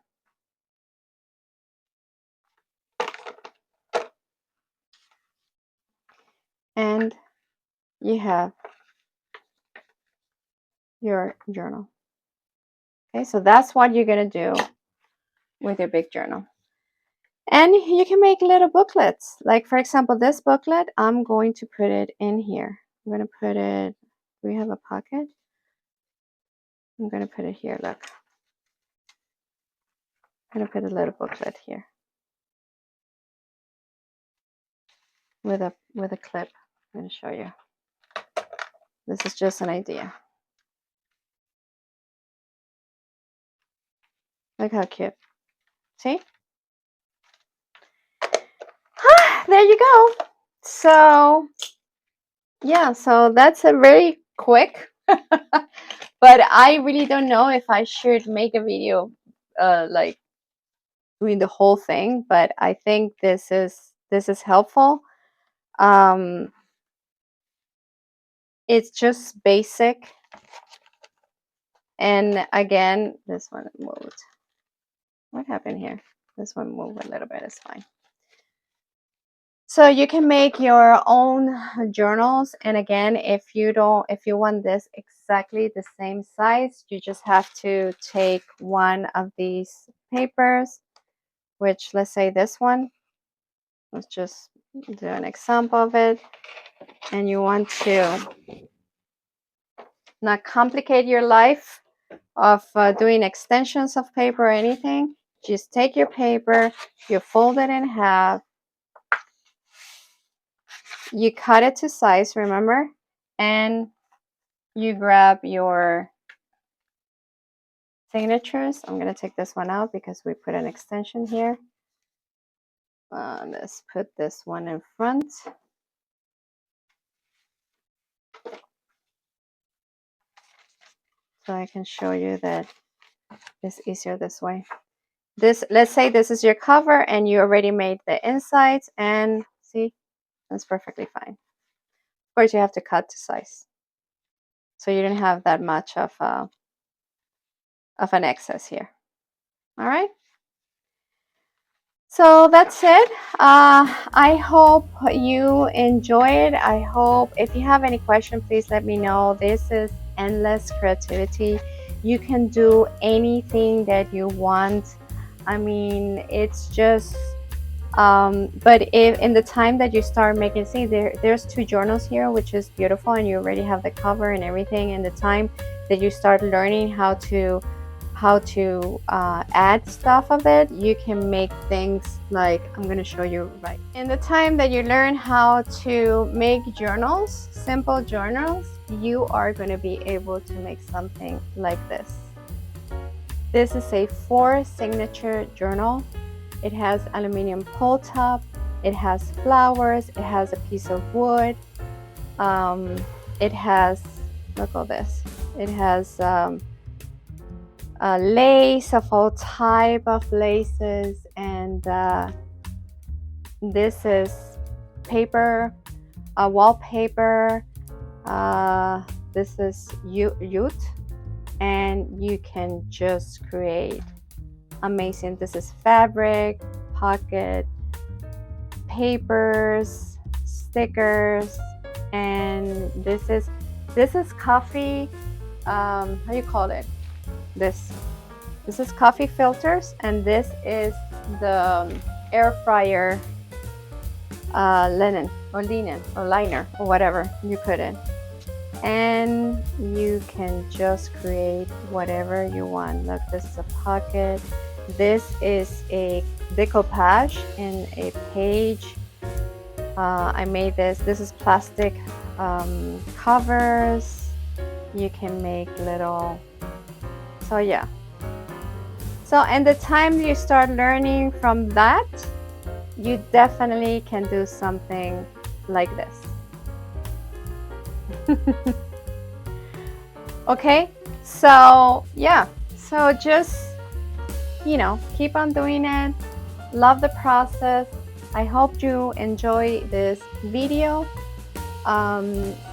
And you have your journal. Okay, so that's what you're going to do with your big journal. And you can make little booklets. Like, for example, this booklet, I'm going to put it in here. I'm going to put it, do we have a pocket? I'm going to put it here, look. I'm going to put a little booklet here with a clip. I'm going to show you. This is just an idea. Look how cute. See? There you go. So, yeah, so that's a very quick, but I really don't know if I should make a video like doing the whole thing, but I think this is helpful. It's just basic. And again, this one moved. What happened here? This one moved a little bit. It's fine. So you can make your own journals. And again, if you want this exactly the same size, you just have to take one of these papers, which, let's say this one. Let's just do an example of it. And you want to not complicate your life of doing extensions of paper or anything. Just take your paper, you fold it in half, you cut it to size, remember, and you grab your signatures. I'm going to take this one out because we put an extension here. Let's put this one in front. So I can show you that it's easier this way. Let's say this is your cover and you already made the insides, and see, that's perfectly fine. Of course, you have to cut to size, so you don't have that much of an excess here. All right. So that's it. I hope you enjoyed. I hope if you have any question, please let me know. This is endless creativity. You can do anything that you want. I mean, it's just but if in the time that you start making, see there's two journals here, which is beautiful, and you already have the cover and everything. In the time that you start learning how to add stuff of it, you can make things like I'm going to show you right in the time that you learn how to make journals, simple journals. You are going to be able to make something like this. This is a 4 signature journal. It has aluminum pull top, it has flowers, it has a piece of wood, it has, look at this, it has a lace of all type of laces, and this is paper, wallpaper, this is jute, and you can just create amazing. This is fabric, pocket, papers, stickers, and this is coffee. How do you call it? This is coffee filters, and this is the air fryer linen or liner or whatever you put in, and you can just create whatever you want. Look, this is a pocket. This is a decoupage in a page. I made this. This is plastic covers. You can make little. So yeah. So and the time you start learning from that, you definitely can do something like this. Okay, so yeah, so just keep on doing it. Love the process. I hope you enjoy this video.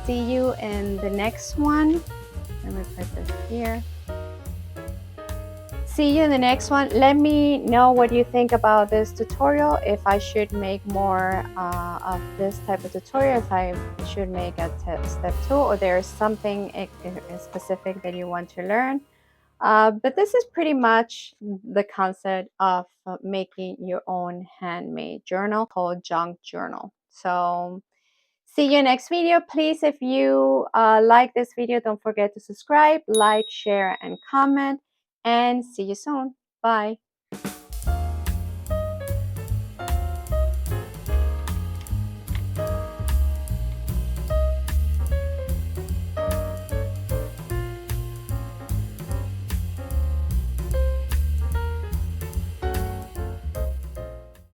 See you in the next one. Let me put this here. See you in the next one. Let me know what you think about this tutorial, if I should make more of this type of tutorial, if I should make a step 2, or there's something specific that you want to learn. But this is pretty much the concept of making your own handmade journal called junk journal. So see you next video. Please, if you like this video, don't forget to subscribe, like, share, and comment. And see you soon. Bye.